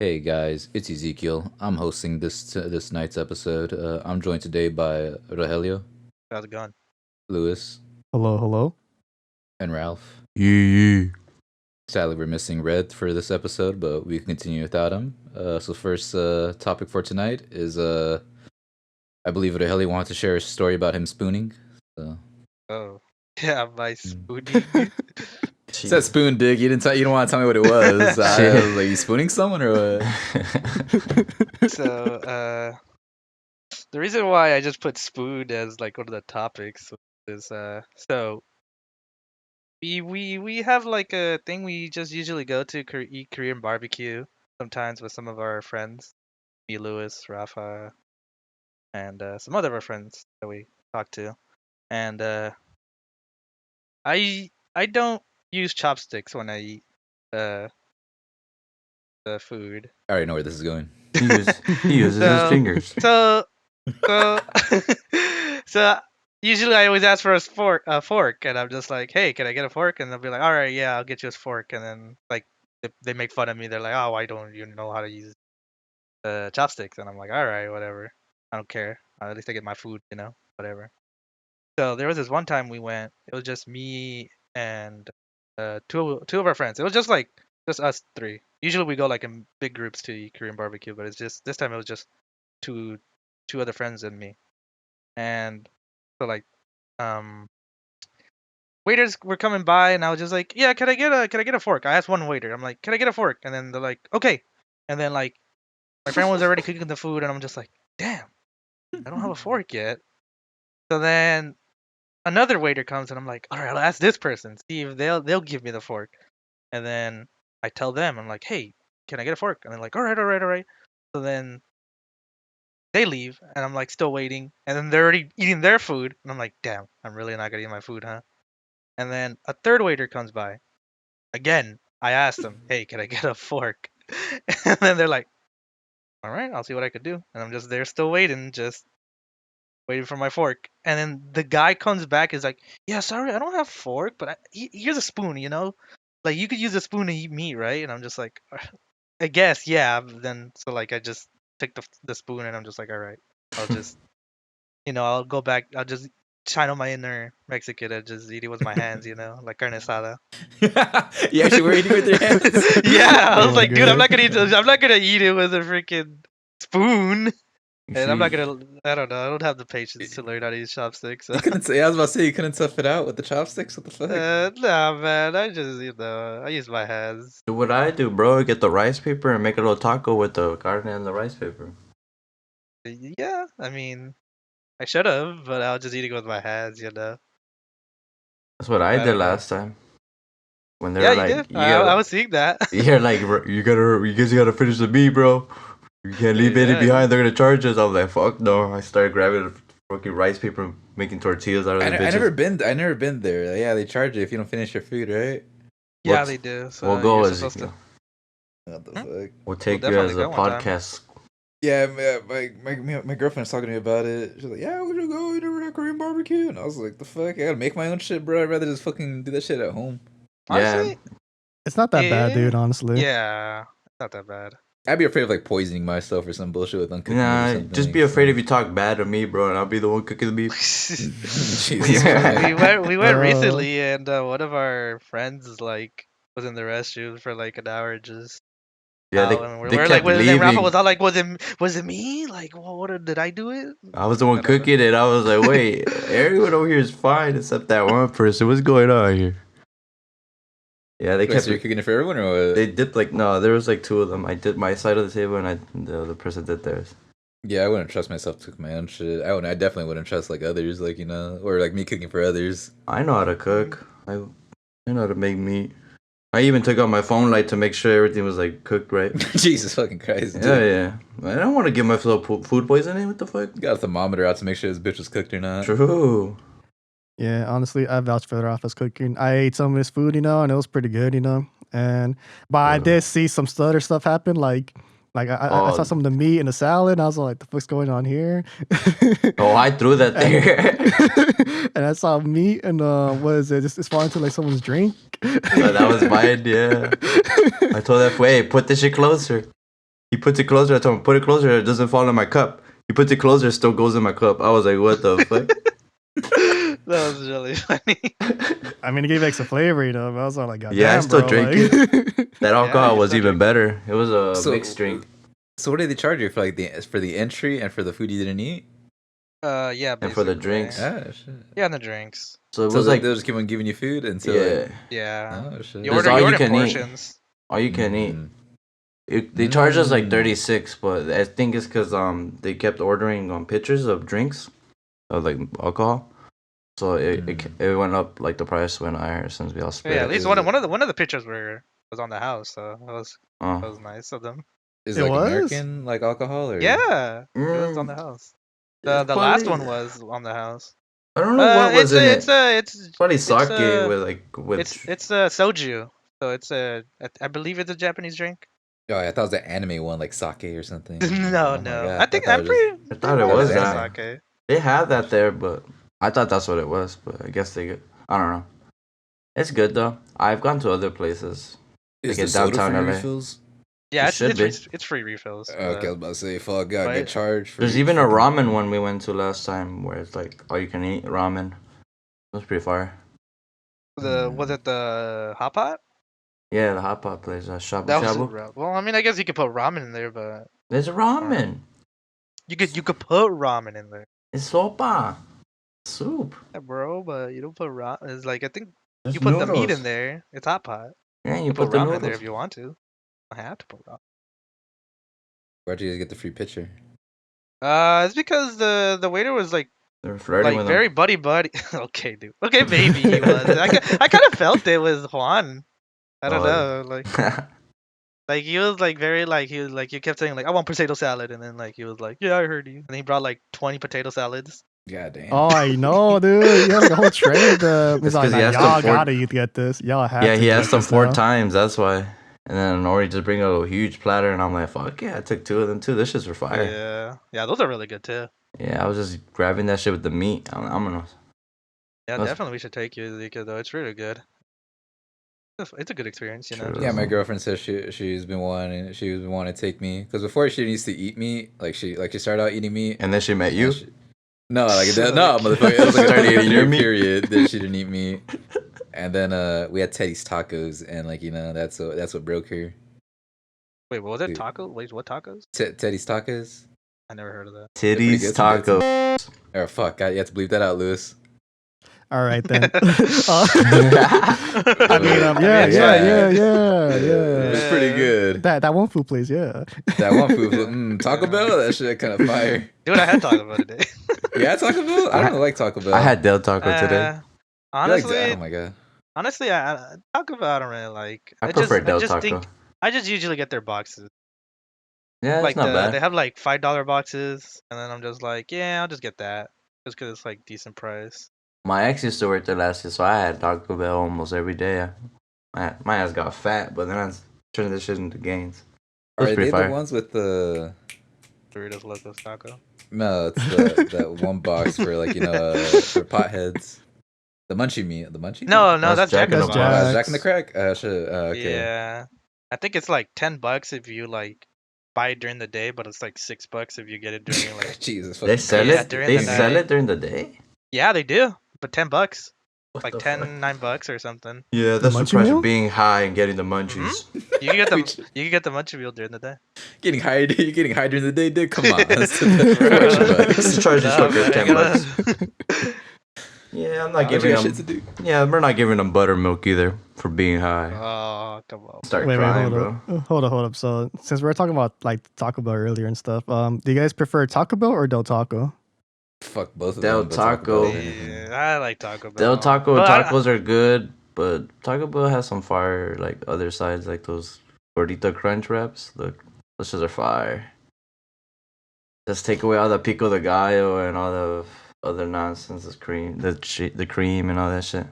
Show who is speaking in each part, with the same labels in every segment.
Speaker 1: Hey guys, it's Ezekiel. I'm hosting this night's episode. I'm joined today by Rogelio,
Speaker 2: How's it going?
Speaker 1: Lewis,
Speaker 3: Hello, hello.
Speaker 1: and Ralph.
Speaker 4: Yeah.
Speaker 1: Sadly, we're missing Red for this episode, but we can continue without him. So first topic for tonight is I believe Rogelio wanted to share a story about him spooning. So.
Speaker 2: Oh, yeah, my spooning.
Speaker 1: It said spoon dig. You don't want to tell me what it was. I was like, you spooning someone or what?
Speaker 2: So, the reason why I just put spoon as like one of the topics is so we have like a thing we just usually go to eat Korean barbecue sometimes with some of our friends, me, Lewis, Rafa, and some other of our friends that we talk to, and I don't use chopsticks when I eat the food.
Speaker 1: I already know where this is going.
Speaker 4: He uses his fingers.
Speaker 2: So, so usually I always ask for a fork, and I'm just like, "Hey, can I get a fork?" And they'll be like, "All right, yeah, I'll get you a fork." And then like they make fun of me. They're like, "Oh, why don't you know how to use chopsticks?" And I'm like, "All right, whatever. I don't care. At least I get my food, whatever." So there was this one time we went. It was just me and two of our friends. It was just us three. Usually we go like in big groups to eat Korean barbecue, but it's just this time it was just two other friends and me. And so like waiters were coming by and I was just like, "Yeah, can I get a fork?" I asked one waiter. I'm like, "Can I get a fork?" And then they're like, "Okay." And then like my friend was already cooking the food and I'm just like, "Damn, I don't have a fork yet." So then another waiter comes and I'm like, "All right, I'll ask this person, see if they'll give me the fork." And then I tell them, I'm like, "Hey, can I get a fork?" And they're like, "All right, all right, all right." So then they leave and I'm like still waiting, and then they're already eating their food and I'm like, "Damn, I'm really not gonna eat my food, huh?" And then a third waiter comes by. Again, I asked them, "Hey, can I get a fork?" And then they're like, "All right, I'll see what I could do." And I'm just there still waiting, just waiting for my fork. And then the guy comes back, is like, "Yeah, sorry, I don't have fork, but here's a spoon, like you could use a spoon to eat meat, right?" And I'm just like, "I guess, yeah." But then so like I just took the spoon and I'm just like, "All right, I'll just I'll go back. I'll just channel my inner Mexican and just eat it with my hands, like carne asada."
Speaker 1: You actually were eating with your hands?
Speaker 2: Yeah, I was
Speaker 3: Oh,
Speaker 2: like, "Dude, I'm not
Speaker 3: good.
Speaker 2: gonna eat it with a freaking spoon." And I'm not
Speaker 4: See,
Speaker 2: gonna. I don't know. I don't have the patience to learn how to use chopsticks. So.
Speaker 1: You couldn't say. I was about to say you couldn't tough it out with the chopsticks. What the fuck?
Speaker 2: Nah, man. I just I use my hands.
Speaker 4: do what I do, bro. Get the rice paper and make a little taco with the carne and the rice paper.
Speaker 2: Yeah, I mean, I should have, but I'll just eat it with my hands.
Speaker 4: That's what I
Speaker 2: I
Speaker 4: did
Speaker 2: don't know.
Speaker 4: last time. When they
Speaker 2: Yeah,
Speaker 4: were
Speaker 2: you
Speaker 4: like,
Speaker 2: did. I was seeing that.
Speaker 4: you're like, you guys gotta finish the meat, bro. You can't leave any
Speaker 2: Yeah.
Speaker 4: behind. They're gonna charge us. I was like, fuck no. I started grabbing the fucking rice paper, and making tortillas out of the bitches.
Speaker 1: I never been there. Yeah, they charge you if you don't finish your food, right?
Speaker 2: Yeah,
Speaker 4: We'll-
Speaker 2: they do. So
Speaker 4: We'll go
Speaker 2: you're
Speaker 4: as
Speaker 2: supposed to.
Speaker 1: What the
Speaker 2: Hmm?
Speaker 1: fuck?
Speaker 4: we'll take
Speaker 2: We'll
Speaker 4: you as
Speaker 2: definitely
Speaker 4: a
Speaker 2: go one time.
Speaker 4: podcast.
Speaker 1: Yeah, my girlfriend's talking to me about it. She's like, "Yeah, we should go eat a Korean barbecue," and I was like, "The fuck? I gotta make my own shit, bro. I'd rather just fucking do that shit at home."
Speaker 2: Honestly,
Speaker 3: It's not that bad,
Speaker 2: yeah.
Speaker 3: dude, honestly.
Speaker 2: Yeah, not that bad.
Speaker 1: I'd be afraid of like poisoning myself or some bullshit with uncooking meat or
Speaker 4: Nah,
Speaker 1: something.
Speaker 4: just be afraid if you talk bad to me, bro, and I'll be the one cooking the meat.
Speaker 1: Jesus
Speaker 2: we
Speaker 1: Christ.
Speaker 2: we went recently, and one of our friends was in the restroom for like an hour, just
Speaker 4: Yeah,
Speaker 2: out, and
Speaker 4: they
Speaker 2: we're
Speaker 4: kept
Speaker 2: like, and Rafa
Speaker 4: leaving.
Speaker 2: was all like, "Was it me? Like, what did I do it?"
Speaker 4: I was the one
Speaker 2: I don't know.
Speaker 4: cooking it. I was like, wait, everyone over here is fine except that one person. What's going on here? Yeah, they
Speaker 1: Wait,
Speaker 4: kept.
Speaker 1: so you're cooking it for everyone or what?
Speaker 4: They dipped no. There was like two of them. I did my side of the table, and the other person did theirs.
Speaker 1: Yeah, I wouldn't trust myself to cook my own shit. I definitely wouldn't trust like others, like or like me cooking for others.
Speaker 4: I know how to cook. I know how to make meat. I even took out my phone light to make sure everything was like cooked right.
Speaker 1: Jesus fucking Christ, dude.
Speaker 4: Yeah. I don't want to give myself food poisoning. What the fuck?
Speaker 1: Got a thermometer out to make sure this bitch was cooked or not.
Speaker 4: True.
Speaker 3: Yeah, honestly, I vouch for Rafa's cooking. I ate some of his food, and it was pretty good, but I did see some stutter stuff happen, like I saw some of the meat in the salad, and I was like, the fuck's going on here?
Speaker 4: Oh, I threw that there.
Speaker 3: And I saw meat, and what is it? It's falling into like someone's drink.
Speaker 4: So that was mine, yeah. I told that, hey, put this shit closer. He puts it closer. I told him, put it closer. It doesn't fall in my cup. He puts it closer. It still goes in my cup. I was like, what the fuck?
Speaker 2: That was really funny.
Speaker 3: I mean, it gave extra flavor, you know. But I was all like, God
Speaker 4: Yeah, I
Speaker 3: damn,
Speaker 4: still
Speaker 3: bro,
Speaker 4: drank
Speaker 3: like-
Speaker 4: That alcohol
Speaker 2: you
Speaker 4: was
Speaker 2: still
Speaker 4: even
Speaker 2: drink
Speaker 4: better. It was a
Speaker 1: So-
Speaker 4: mixed drink.
Speaker 1: So what did they charge you for like the entry and for the food you didn't eat?
Speaker 2: Yeah,
Speaker 4: And for the
Speaker 2: basically.
Speaker 4: drinks.
Speaker 1: Ah, shit.
Speaker 2: Yeah, and the drinks.
Speaker 4: So it
Speaker 1: So
Speaker 4: was like,
Speaker 1: they'll just keep on giving you food until
Speaker 4: yeah,
Speaker 1: like,
Speaker 2: Yeah.
Speaker 1: oh shit.
Speaker 2: You
Speaker 4: There's
Speaker 2: order,
Speaker 4: all
Speaker 2: you
Speaker 4: you
Speaker 2: order
Speaker 4: can eat.
Speaker 2: portions.
Speaker 4: all you can eat.
Speaker 1: Mm.
Speaker 4: They charged us like
Speaker 1: Mm.
Speaker 4: 36, but I think it's because they kept ordering pictures of drinks, of like alcohol. So it went up, like the price went higher since we all split.
Speaker 2: Yeah,
Speaker 4: it.
Speaker 2: at least
Speaker 1: Is
Speaker 2: one
Speaker 1: it-
Speaker 2: of the pictures was on the house, so that
Speaker 4: Oh.
Speaker 2: was nice of them.
Speaker 1: Is
Speaker 3: It
Speaker 1: it like
Speaker 3: was?
Speaker 1: American like alcohol or
Speaker 2: Yeah, it was on the house. The
Speaker 4: It's
Speaker 2: last
Speaker 4: probably-
Speaker 2: one was on the house.
Speaker 4: I don't know what was in it.
Speaker 2: It's
Speaker 4: Probably sake
Speaker 2: uh,
Speaker 4: with
Speaker 2: it's soju. So it's I believe it's a Japanese drink.
Speaker 1: Oh, I thought it was the anime one, like sake or something.
Speaker 2: No,
Speaker 1: Oh my
Speaker 2: no.
Speaker 1: God,
Speaker 2: I think
Speaker 1: thought
Speaker 2: I'm
Speaker 1: it was just-
Speaker 2: pretty.
Speaker 4: I thought it
Speaker 1: was
Speaker 2: it's
Speaker 1: that.
Speaker 2: sake.
Speaker 4: They have that there, but I thought that's what it was. But I guess I don't know. It's good though. I've gone to other places.
Speaker 1: Is
Speaker 4: Like
Speaker 1: the
Speaker 4: in
Speaker 1: soda
Speaker 4: downtown
Speaker 1: free
Speaker 4: LA.
Speaker 1: refills?
Speaker 2: Yeah,
Speaker 4: It should be.
Speaker 2: it's free refills.
Speaker 1: Okay, I was about to say, fuck, God,
Speaker 2: Right.
Speaker 1: get charged for.
Speaker 4: There's even a
Speaker 1: fucking-
Speaker 4: ramen one we went to last time where it's like all you can eat ramen. It was pretty fire.
Speaker 2: Was it the hot pot?
Speaker 4: Yeah, the hot pot place, Shabu
Speaker 2: That was
Speaker 4: Shabu.
Speaker 2: well. I mean, I guess you could put ramen in there, but
Speaker 4: There's ramen.
Speaker 2: you could put ramen in there,
Speaker 4: It's sopa. Soup.
Speaker 2: yeah, bro. But you don't put ramen. It's like I think
Speaker 4: There's
Speaker 2: you put the meat
Speaker 4: noodles.
Speaker 2: in there. It's hot pot.
Speaker 4: Yeah,
Speaker 2: You
Speaker 4: you
Speaker 2: put
Speaker 4: put the
Speaker 2: ramen in there
Speaker 4: noodles.
Speaker 2: if you want to. I have to put ramen.
Speaker 1: Why'd you guys get the free pitcher?
Speaker 2: It's because the waiter was like
Speaker 4: They're flirting with
Speaker 2: very buddy. Okay, dude. Okay, maybe he was. I kind of felt it was Juan. I don't know.
Speaker 4: them.
Speaker 2: Like he was like very like he was like you kept saying like I want potato salad and then like he was like yeah I heard you and he brought like 20 potato salads.
Speaker 1: God damn.
Speaker 3: Oh, I know, dude. You had like a whole tray of them. He's
Speaker 4: It's
Speaker 3: like,
Speaker 4: 'cause he
Speaker 3: nah,
Speaker 4: asked
Speaker 3: y'all
Speaker 4: him four-
Speaker 3: gotta eat get this. Y'all have
Speaker 4: Yeah,
Speaker 3: to
Speaker 4: he
Speaker 3: get
Speaker 4: asked them
Speaker 3: this
Speaker 4: 4
Speaker 3: now.
Speaker 4: times. That's why. And then Nori just bring a huge platter, and I'm like, "Fuck yeah!" I took 2 of them too. This shits were fire.
Speaker 2: Yeah, those are really good too.
Speaker 4: Yeah, I was just grabbing that shit with the meat. I'm gonna.
Speaker 2: Yeah,
Speaker 4: That's-
Speaker 2: definitely we should take you Zeke though. It's really good. It's a good experience, you know.
Speaker 4: True.
Speaker 1: Yeah, my girlfriend says she's been wanting to take me because before she used to eat meat, like she started out eating meat.
Speaker 4: And then she met you.
Speaker 1: and she- no, like no, motherfucker. It was like a
Speaker 4: Started eating your meat.
Speaker 1: period that she didn't eat meat, and then we had Teddy's tacos, and like that's what broke her.
Speaker 2: Wait, what was it?
Speaker 1: Dude.
Speaker 2: Taco? Wait, what tacos?
Speaker 1: Teddy's tacos.
Speaker 2: I never heard of that.
Speaker 1: pretty
Speaker 4: Titties
Speaker 1: good
Speaker 4: taco.
Speaker 1: Oh fuck, you have to bleep that out, Lewis.
Speaker 3: All right then. I
Speaker 2: I
Speaker 3: mean,
Speaker 1: yeah.
Speaker 3: yeah.
Speaker 1: It was pretty good.
Speaker 3: That one food place, yeah.
Speaker 1: That one food, Taco Bell, that shit kind of fire.
Speaker 2: Dude, I had Taco Bell today.
Speaker 1: Yeah, Taco Bell. I don't like Taco Bell.
Speaker 4: I had Dell taco today.
Speaker 1: You like
Speaker 2: Honestly,
Speaker 1: that? Oh my god.
Speaker 2: honestly, I Taco Bell I don't really like.
Speaker 4: I prefer Dell
Speaker 2: I just
Speaker 4: taco.
Speaker 2: think I just usually get their boxes.
Speaker 4: Yeah, it's
Speaker 2: Like
Speaker 4: not bad.
Speaker 2: they have like $5 boxes, and then I'm just like, yeah, I'll just get that, just because it's like decent price.
Speaker 4: My ex used to work there last year, so I had Taco Bell almost every day. My ass got fat, but then I turned this shit into gains. It was
Speaker 1: Are
Speaker 4: pretty
Speaker 1: they
Speaker 4: fire.
Speaker 1: the ones with the?
Speaker 2: Doritos Locos Taco.
Speaker 1: No, it's that one box for like for potheads. The Munchie Meal. The Munchie.
Speaker 2: No,
Speaker 1: Meal?
Speaker 2: that's Jack in the
Speaker 3: That's
Speaker 2: Box.
Speaker 3: Jack.
Speaker 1: Jack in the Crack. Shit. Okay.
Speaker 2: Yeah, I think it's like $10 if you like buy it during the day, but it's like $6 if you get it during like.
Speaker 1: Jesus.
Speaker 4: They
Speaker 1: fucking
Speaker 4: sell
Speaker 2: Yeah,
Speaker 4: it.
Speaker 2: during
Speaker 4: They
Speaker 2: the
Speaker 4: sell
Speaker 2: night.
Speaker 4: it during the day.
Speaker 2: Yeah, they do, but $10,
Speaker 4: What
Speaker 2: like
Speaker 4: the
Speaker 2: 10,
Speaker 4: fuck?
Speaker 2: $9 or something.
Speaker 4: Yeah,
Speaker 3: The
Speaker 4: that's the
Speaker 3: Munchie
Speaker 4: price
Speaker 3: Meal?
Speaker 4: of being high and getting the munchies.
Speaker 2: You can get you can get the Munchie Meal during the day.
Speaker 1: Getting high. You're getting high during the day, dude. Come on. That's
Speaker 4: Let's charge these
Speaker 2: Nah,
Speaker 4: fuckers
Speaker 2: man,
Speaker 4: $10. Yeah, I'm not giving
Speaker 1: shit
Speaker 4: them.
Speaker 1: to do.
Speaker 4: Yeah, we're not giving them buttermilk either for being high.
Speaker 2: Oh, come on.
Speaker 4: Start
Speaker 3: Wait,
Speaker 4: crying,
Speaker 3: hold
Speaker 4: bro.
Speaker 3: up. Hold up. So since we were talking about like Taco Bell earlier and stuff, do you guys prefer Taco Bell or Del Taco?
Speaker 1: Fuck both of
Speaker 4: Del
Speaker 1: them. but
Speaker 4: Taco.
Speaker 1: Bell is anything.
Speaker 2: Yeah, I like Taco Bell.
Speaker 4: Del Taco
Speaker 2: But I-
Speaker 4: tacos are good, but Taco Bell has some fire like other sides, like those gordita crunch wraps. Look, those shits are fire. Just take away all the pico de gallo and all the other nonsense, the cream, the cream and all that shit.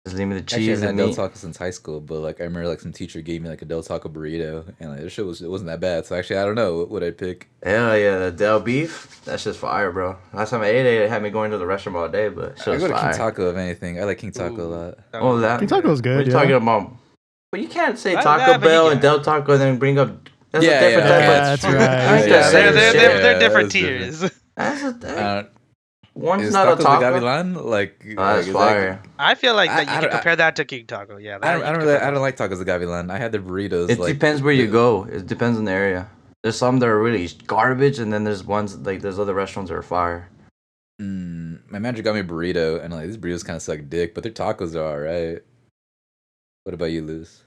Speaker 4: Just leave me the
Speaker 1: Actually,
Speaker 4: cheese
Speaker 1: I've
Speaker 4: and
Speaker 1: had Del
Speaker 4: meat.
Speaker 1: Taco since high school, but like I remember like some teacher gave me like a Del Taco burrito, and like this shit it wasn't that bad. So actually, I don't know what I'd pick.
Speaker 4: Hell yeah, the Del beef, that's just fire, bro. Last time I ate it, it had me going to the restaurant all day, but shit
Speaker 1: I
Speaker 4: was
Speaker 1: go to King
Speaker 4: fire.
Speaker 1: Taco if anything. I like King Taco a
Speaker 2: Ooh.
Speaker 1: lot.
Speaker 4: Oh,
Speaker 2: was-
Speaker 4: that
Speaker 3: King Taco's
Speaker 4: What
Speaker 3: good.
Speaker 4: are you
Speaker 3: Yeah.
Speaker 4: talking about? But you can't say
Speaker 2: Yeah,
Speaker 4: Taco
Speaker 2: but you
Speaker 4: Bell and
Speaker 2: can.
Speaker 4: Del Taco and then bring up That's
Speaker 1: Yeah,
Speaker 4: a different
Speaker 1: yeah,
Speaker 4: type of.
Speaker 3: that's right.
Speaker 4: I ain't
Speaker 2: Yeah,
Speaker 4: the same shit.
Speaker 2: they're different
Speaker 1: that's different.
Speaker 2: tiers.
Speaker 4: That's a thing.
Speaker 1: Uh,
Speaker 4: One's
Speaker 1: is
Speaker 4: not a
Speaker 1: tacos de
Speaker 4: taco.
Speaker 1: Gavilan like?
Speaker 4: That's
Speaker 1: Is
Speaker 4: fire.
Speaker 2: I feel like that
Speaker 1: I
Speaker 2: you can
Speaker 1: don't-
Speaker 2: compare that to King Taco. Yeah, that you can
Speaker 1: I
Speaker 2: compare
Speaker 1: don't
Speaker 2: those.
Speaker 1: like tacos de Gavilan. I had the burritos.
Speaker 4: It
Speaker 1: like,
Speaker 4: depends where you go. It depends on the area. There's some that are really garbage, and then there's ones like there's other restaurants that are fire.
Speaker 1: My manager got me a burrito, and like these burritos kind of suck dick, but their tacos are alright. What about you, Luz?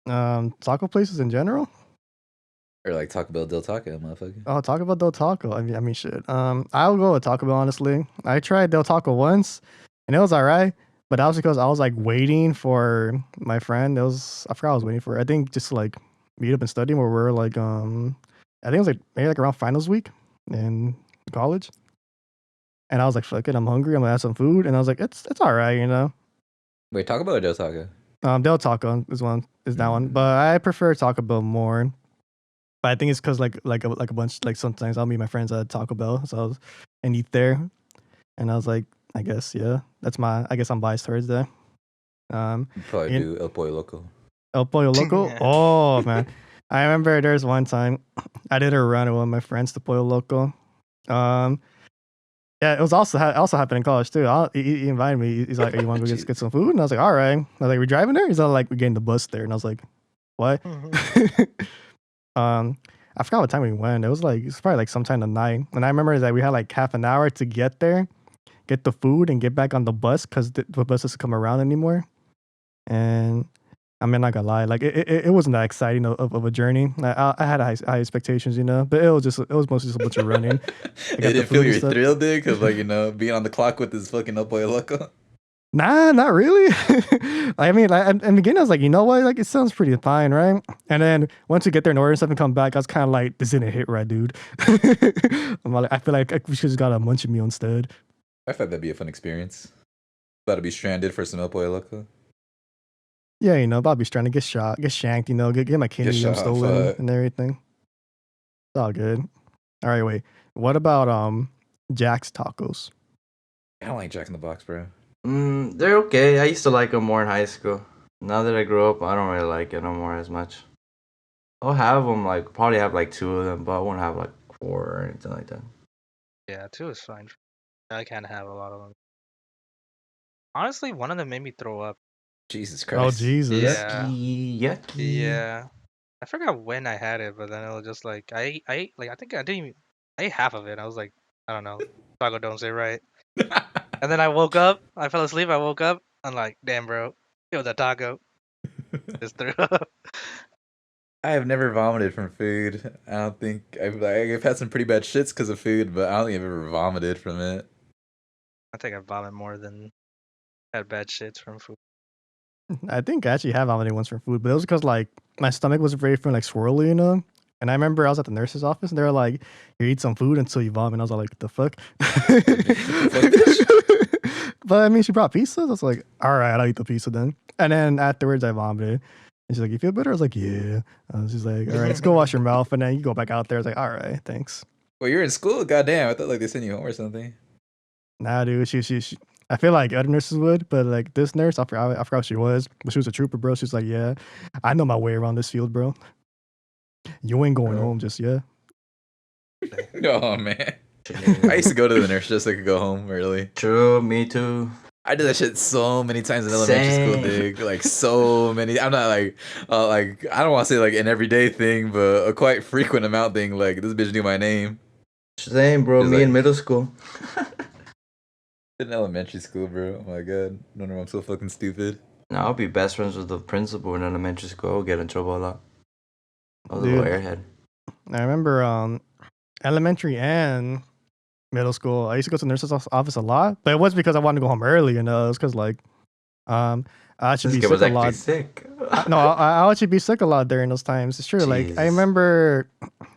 Speaker 3: Taco places in general.
Speaker 1: Or like Taco Bell Del Taco, motherfucker.
Speaker 3: Oh, Taco Bell Del Taco. I mean, shit. I'll go with Taco Bell. Honestly, I tried Del Taco once, and it was alright. But that was because I was like waiting for my friend. I forgot what I was waiting for. I think just to, like meet up and study. Where we're like, I think it was like maybe like around finals week in college. And I was like, fuck it, I'm hungry. I'm gonna have some food. And I was like, it's alright, you know.
Speaker 1: Wait, Taco Bell or Del Taco?
Speaker 3: Del Taco is that one, but I prefer Taco Bell more. But I think it's because like a bunch, like sometimes I'll meet my friends at Taco Bell, and eat there, and I was like, I guess I guess I'm biased towards that.
Speaker 1: You probably
Speaker 3: in-
Speaker 1: do El Pollo Loco.
Speaker 3: El Pollo Loco.
Speaker 2: Yeah.
Speaker 3: Oh man, I remember there's one time I did a run with one of my friends to Pollo Loco. Yeah, it was also happened in college too. He invited me. He's like, "Hey, you want to go get some food?" And I was like, "All right." I was like, "We driving there?" He's all like, "We're getting the bus there." And I was like, "What?" I forgot what time we went. It was probably like sometime at night. And I remember that we had like half an hour to get there, get the food, and get back on the bus because the bus doesn't come around anymore. And I mean, not gonna lie, like it wasn't that exciting of a journey. I had high expectations, you know, but it was mostly just a bunch of running.
Speaker 1: It
Speaker 3: got the
Speaker 1: didn't feel
Speaker 3: food and
Speaker 1: your
Speaker 3: stuff.
Speaker 1: thrill, dude, because like being on the clock with this fucking El Pollo Loco.
Speaker 3: Nah, not really. I mean, in the beginning, I was like, you know what? Like, it sounds pretty fine, right? And then once we get there and order stuff and come back, I was kind of like, this didn't hit right, dude. I'm like, I feel like we should have got a Munchie Meal instead.
Speaker 1: I thought that'd be a fun experience. About to be stranded for some El Pollo Loco.
Speaker 3: Yeah, you know, Bobby's trying to get shot, get shanked, you know, get my kidney
Speaker 1: shot,
Speaker 3: stolen
Speaker 1: fuck.
Speaker 3: and everything. It's all good. All right, wait. What about Jack's Tacos?
Speaker 1: I don't like Jack in the Box, bro.
Speaker 4: They're okay. I used to like them more in high school. Now that I grew up, I don't really like it no more as much. I'll have them, like, probably have like 2 of them, but I won't have like 4 or anything like that.
Speaker 2: Yeah, 2 is fine. I can't have a lot of them. Honestly, one of them made me throw up.
Speaker 1: Jesus
Speaker 3: Oh,
Speaker 1: Christ.
Speaker 3: Jesus.
Speaker 2: Yeah.
Speaker 4: Yucky.
Speaker 2: Yeah. I forgot when I had it, but then it was just like I ate like I think I didn't even I ate half of it. I was like, I don't know. Taco don't say right. And then I woke up, I fell asleep, I woke up, I'm like, damn bro, it was a taco. Just threw up.
Speaker 1: I have never vomited from food. I don't think I've had some pretty bad shits because of food, but I don't think I've ever vomited from it.
Speaker 2: I think I vomit more than had bad shits from food.
Speaker 3: I think I actually have vomited once from food, but it was because like my stomach was very feeling like swirly, you know. And I remember I was at the nurse's office, and they were like, "You eat some food until you vomit." And I was like, "The fuck?" But I mean, she brought pizza. I was like, "All right, I'll eat the pizza then." And then afterwards, I vomited. And she's like, "You feel better?" I was like, "Yeah." She's like, "All right, let's go wash your mouth." And then you go back out there. I was like, "All right, thanks."
Speaker 1: Well, you're in school? Goddamn, I thought like they sent you home or something.
Speaker 3: Nah, dude. She I feel like other nurses would, but like this nurse, I forgot what she was, but she was a trooper, bro. She was like, "Yeah, I know my way around this field, bro. You ain't going home just yet."
Speaker 1: Oh man. I used to go to the nurse just so I could go home early.
Speaker 4: True, me too.
Speaker 1: I did that shit so many times in elementary school,
Speaker 4: Same.
Speaker 1: dude. Like so many. I'm not like I don't want to say like an everyday thing, but a quite frequent amount thing. Like this bitch knew my name.
Speaker 4: Same, bro.
Speaker 1: It's
Speaker 4: Me
Speaker 1: like-
Speaker 4: in middle school.
Speaker 1: In elementary school, bro. Oh my god. No, I'm so fucking stupid.
Speaker 4: No, I'll be best friends with the principal in elementary school. I'll get in trouble a lot. I was a
Speaker 3: Dude.
Speaker 4: little airhead.
Speaker 3: I remember elementary and middle school, I used to go to the nurse's office a lot, but it was because I wanted to go home early, you know. It's because like I should
Speaker 4: This
Speaker 3: be
Speaker 4: kid
Speaker 3: sick
Speaker 4: was
Speaker 3: a
Speaker 4: actually
Speaker 3: lot.
Speaker 4: sick.
Speaker 3: No, I actually be sick a lot during those times. It's true. Like I
Speaker 4: Jesus.
Speaker 3: remember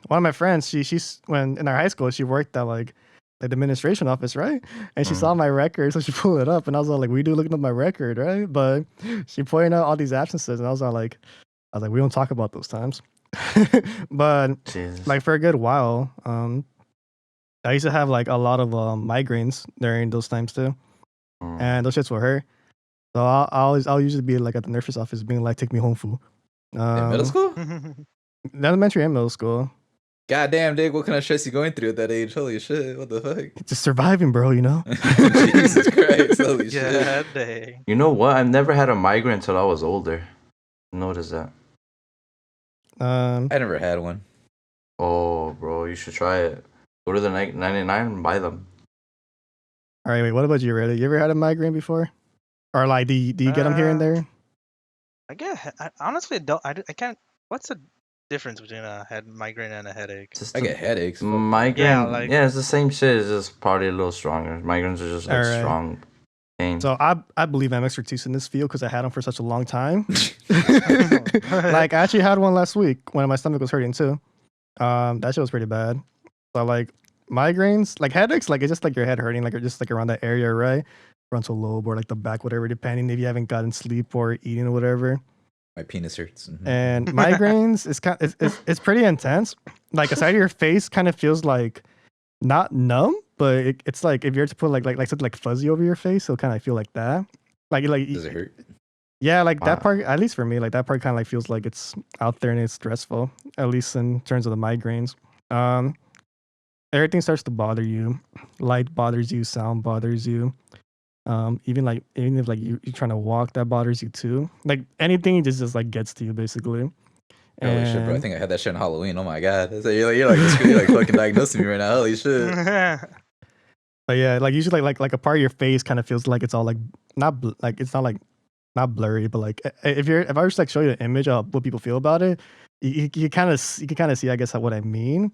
Speaker 3: one of my friends. She's when in our high school, she worked at like the administration office, right? And she saw my record, so she pulled it up, and I was all like, "We do looking up my record, right?" But she pointed out all these absences, and I was like, "We don't talk about those times." But
Speaker 4: Jesus.
Speaker 3: like for a good while, I used to have like a lot of migraines during those times too, and those shits were her. So I'll usually be like at the nurse's office, being like, "Take me home, fool."
Speaker 1: In middle school?
Speaker 3: Elementary and middle school.
Speaker 1: Goddamn, Dick, what kind of stress you going through at that age? Holy shit, what the fuck?
Speaker 3: Just surviving, bro, you know?
Speaker 1: Jesus Christ, holy shit.
Speaker 2: Yeah, dang.
Speaker 4: You know what? I've never had a migraine until I was older. Notice that.
Speaker 1: I never had one.
Speaker 4: Oh, bro, you should try it. Go to the 99 and buy them.
Speaker 3: All right, wait, what about you, Reddit? You ever had a migraine before? Or like, do you get them here and there?
Speaker 2: I honestly don't. I can't. What's the difference between a head migraine and a headache?
Speaker 1: I get headaches.
Speaker 4: Migraine, yeah, it's the same shit. It's just probably a little stronger. Migraines are just like strong pain.
Speaker 3: So I believe I'm expertise in this field because I had them for such a long time. Like, I actually had one last week when my stomach was hurting too. That shit was pretty bad. So like migraines, like headaches, like it's just like your head hurting, like just like around that area, right? Frontal lobe or like the back, whatever, depending if you haven't gotten sleep or eating or whatever.
Speaker 1: My penis hurts. Mm-hmm.
Speaker 3: And migraines is it's pretty intense. Like a side of your face kind of feels like not numb, but it's like if you're to put like something like fuzzy over your face, it'll kind of feel like that. Like
Speaker 1: does it hurt?
Speaker 3: Yeah, like that part, at least for me, like that part kind of like feels like it's out there and it's stressful, at least in terms of the migraines. Everything starts to bother you. Light bothers you, sound bothers you. Even if like you're trying to walk, that bothers you too. Like anything just like gets to you basically.
Speaker 1: Holy shit, bro! I think I had that shit on Halloween. Oh my god! So you're like fucking diagnosing me right now. Holy shit!
Speaker 3: But yeah, like usually like a part of your face kind of feels like it's all like not blurry, but like if I was to like show you an image of what people feel about it, you can kind of see, I guess, what I mean.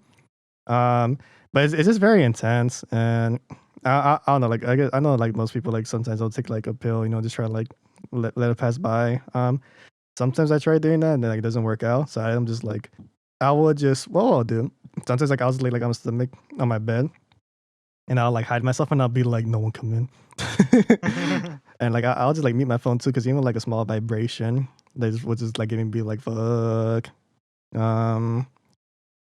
Speaker 3: But it's just very intense, and I don't know, like I know like most people like sometimes they'll take like a pill, you know, just try to like let it pass by. Sometimes I try doing that and then like, it doesn't work out, so I'm just like what I'll do. Sometimes like I'll just lay like on my stomach on my bed, and I'll like hide myself and I'll be like, no one come in. And like I'll just like mute my phone too, because even like a small vibration would just like give me like fuck.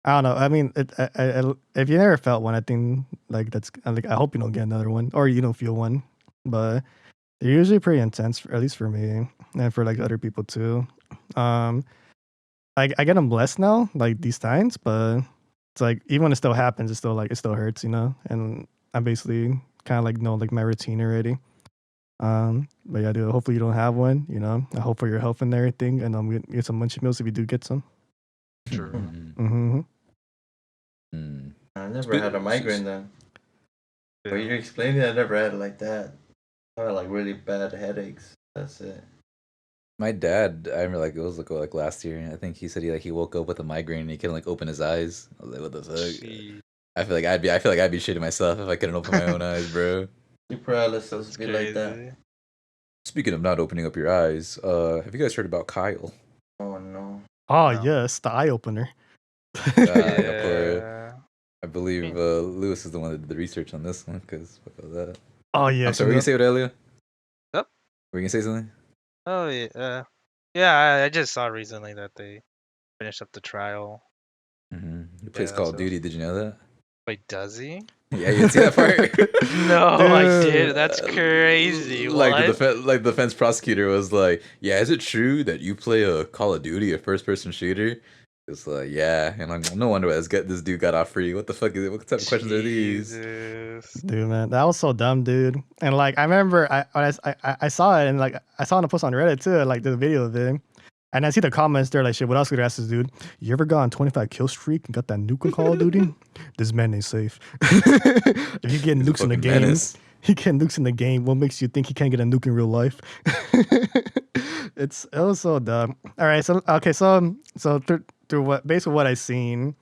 Speaker 3: I don't know. I mean, if you never felt one, I think like that's like I hope you don't get another one or you don't feel one, but they're usually pretty intense, at least for me and for like other people too. I get them less now, like these times, but it's like even when it still happens, it's still like it still hurts, you know. And I basically kind of like know like my routine already. But yeah, dude, hopefully you don't have one, you know. I hope for your health and everything, and we get some Munchie Meals if you do get some.
Speaker 2: Sure.
Speaker 3: Mm-hmm.
Speaker 4: I never had a migraine then. But you're explaining, I never had it like that. I had like really bad headaches. That's it.
Speaker 1: My dad, I remember like it was like last year. I think he said he woke up with a migraine and he couldn't like open his eyes. I was like, what the fuck?
Speaker 2: Jeez.
Speaker 1: I feel like I'd be shitting myself if I couldn't open my own eyes, bro.
Speaker 4: Sleep paralysis be like that.
Speaker 1: Speaking of not opening up your eyes, have you guys heard about Kyle?
Speaker 4: Oh no.
Speaker 3: Oh
Speaker 2: No.
Speaker 3: yes, the eye opener.
Speaker 2: Yeah.
Speaker 1: I believe Lewis is the one that did the research on this one because fuck all that.
Speaker 3: Oh yeah.
Speaker 1: I'm sorry, were you gonna say what, Elia?
Speaker 2: Yep.
Speaker 1: Were you gonna say something?
Speaker 2: Oh yeah. Yeah, I just saw recently that they finished up the trial.
Speaker 1: Mm-hmm. He plays
Speaker 2: Yeah,
Speaker 1: Call of
Speaker 2: so-
Speaker 1: Duty. Did you know that?
Speaker 2: Wait, does he?
Speaker 1: Yeah, you didn't see that part.
Speaker 2: No, I
Speaker 3: Dude.
Speaker 2: did. That's crazy.
Speaker 1: Like
Speaker 2: What?
Speaker 1: the defense prosecutor was like, "Yeah, is it true that you play a Call of Duty, a first-person shooter?" It's like, yeah, and like, no wonder this dude got off free. What the fuck is it? What type of questions are these?
Speaker 2: Jesus.
Speaker 3: Dude, man, that was so dumb, dude. And like, I remember I saw it, and like, I saw it in a post on Reddit too, like the video of it. And I see the comments there, like, shit, what else could I ask this dude? You ever got on 25 kill streak and got that nuke in Call of Duty? This man ain't safe. If you get
Speaker 1: He's a
Speaker 3: nukes in the
Speaker 1: fucking
Speaker 3: game,
Speaker 1: menace.
Speaker 3: he get nukes in the game. What makes you think he can't get a nuke in real life? It was so dumb. All right, so through what I seen,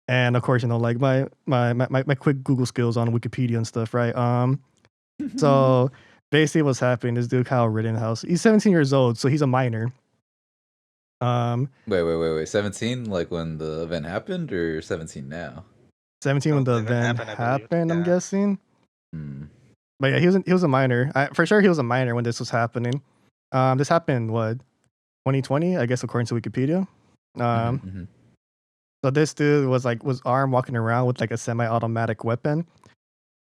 Speaker 3: and of course, you know, like my quick Google skills on Wikipedia and stuff, right? So basically, what's happening? This dude Kyle Rittenhouse, he's 17 years old, so he's a minor.
Speaker 1: Wait. 17, like when the event happened, or 17 now?
Speaker 3: 17 when the
Speaker 2: the event
Speaker 3: event
Speaker 2: happened, I believe.
Speaker 3: I'm
Speaker 2: Yeah.
Speaker 3: guessing.
Speaker 1: Hmm.
Speaker 3: But yeah, he was a minor. For sure, he was a minor when this was happening. This happened what 2020, I guess, according to Wikipedia.
Speaker 1: Mhm.
Speaker 3: So this dude was armed, walking around with like a semi-automatic weapon,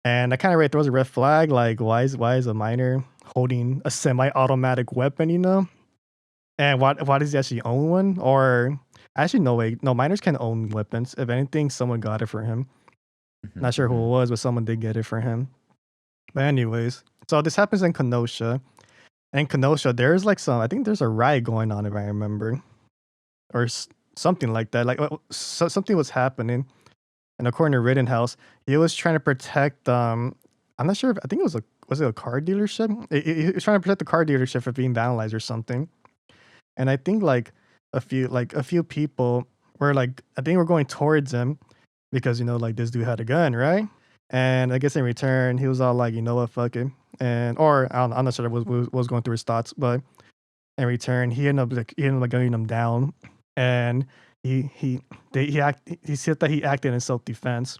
Speaker 3: and I kind of throws a red flag. Like, why is a minor holding a semi-automatic weapon? You know, and why does he actually own one? Or Actually, no way. No, minors can own weapons. If anything, someone got it for him. Not sure who it was, but someone did get it for him. But anyways, so this happens in Kenosha. And Kenosha, there's like I think there's a riot going on, if I remember, or something like that. Like something was happening. And according to Rittenhouse, he was trying to protect. I'm not sure. I think it was it a car dealership? He was trying to protect the car dealership from being vandalized or something. And I think like a few people were like, I think we're going towards him because like this dude had a gun, right? And I guess in return, he was all like, you know what, fuck it. And or I'm not sure what was going through his thoughts, but in return, he ended up gunning him down, and he said that he acted in self defense.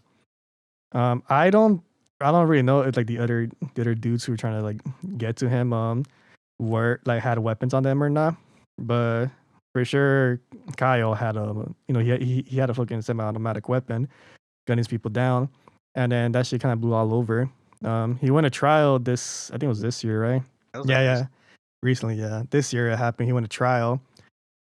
Speaker 3: I don't really know if like the other dudes who were trying to like get to him were like had weapons on them or not, but for sure Kyle had he had a fucking semi-automatic weapon, gunning these people down, and then that shit kind of blew all over. He went to trial I think it was this year, right? Yeah. Recently, yeah. This year it happened. He went to trial,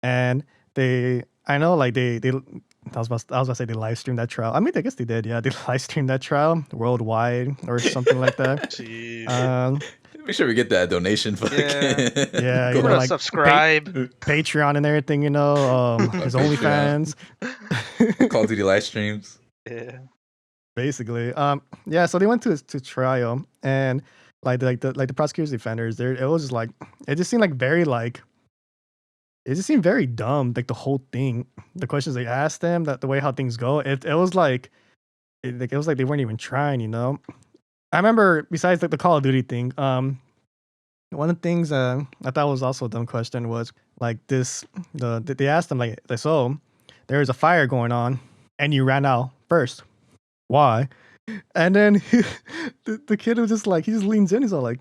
Speaker 3: and I know like they I was about to say they live streamed that trial. I mean, I guess they did. Yeah, they live streamed that trial worldwide or something like that.
Speaker 2: Jeez.
Speaker 1: Make sure we get that donation.
Speaker 3: Yeah,
Speaker 2: like subscribe,
Speaker 3: Patreon and everything. His OnlyFans,
Speaker 1: Call of Duty live streams.
Speaker 2: Yeah.
Speaker 3: Basically, yeah. So they went to trial, and the prosecutors, defenders, it was just like it just seemed like it just seemed very dumb. Like the whole thing, the questions they asked them, that the way how things go, it was like it was like they weren't even trying. I remember besides like the Call of Duty thing, one of the things I thought was also a dumb question was like this: they asked them like so there was a fire going on and you ran out first. Why? And then the kid was just like, he just leans in. He's all like,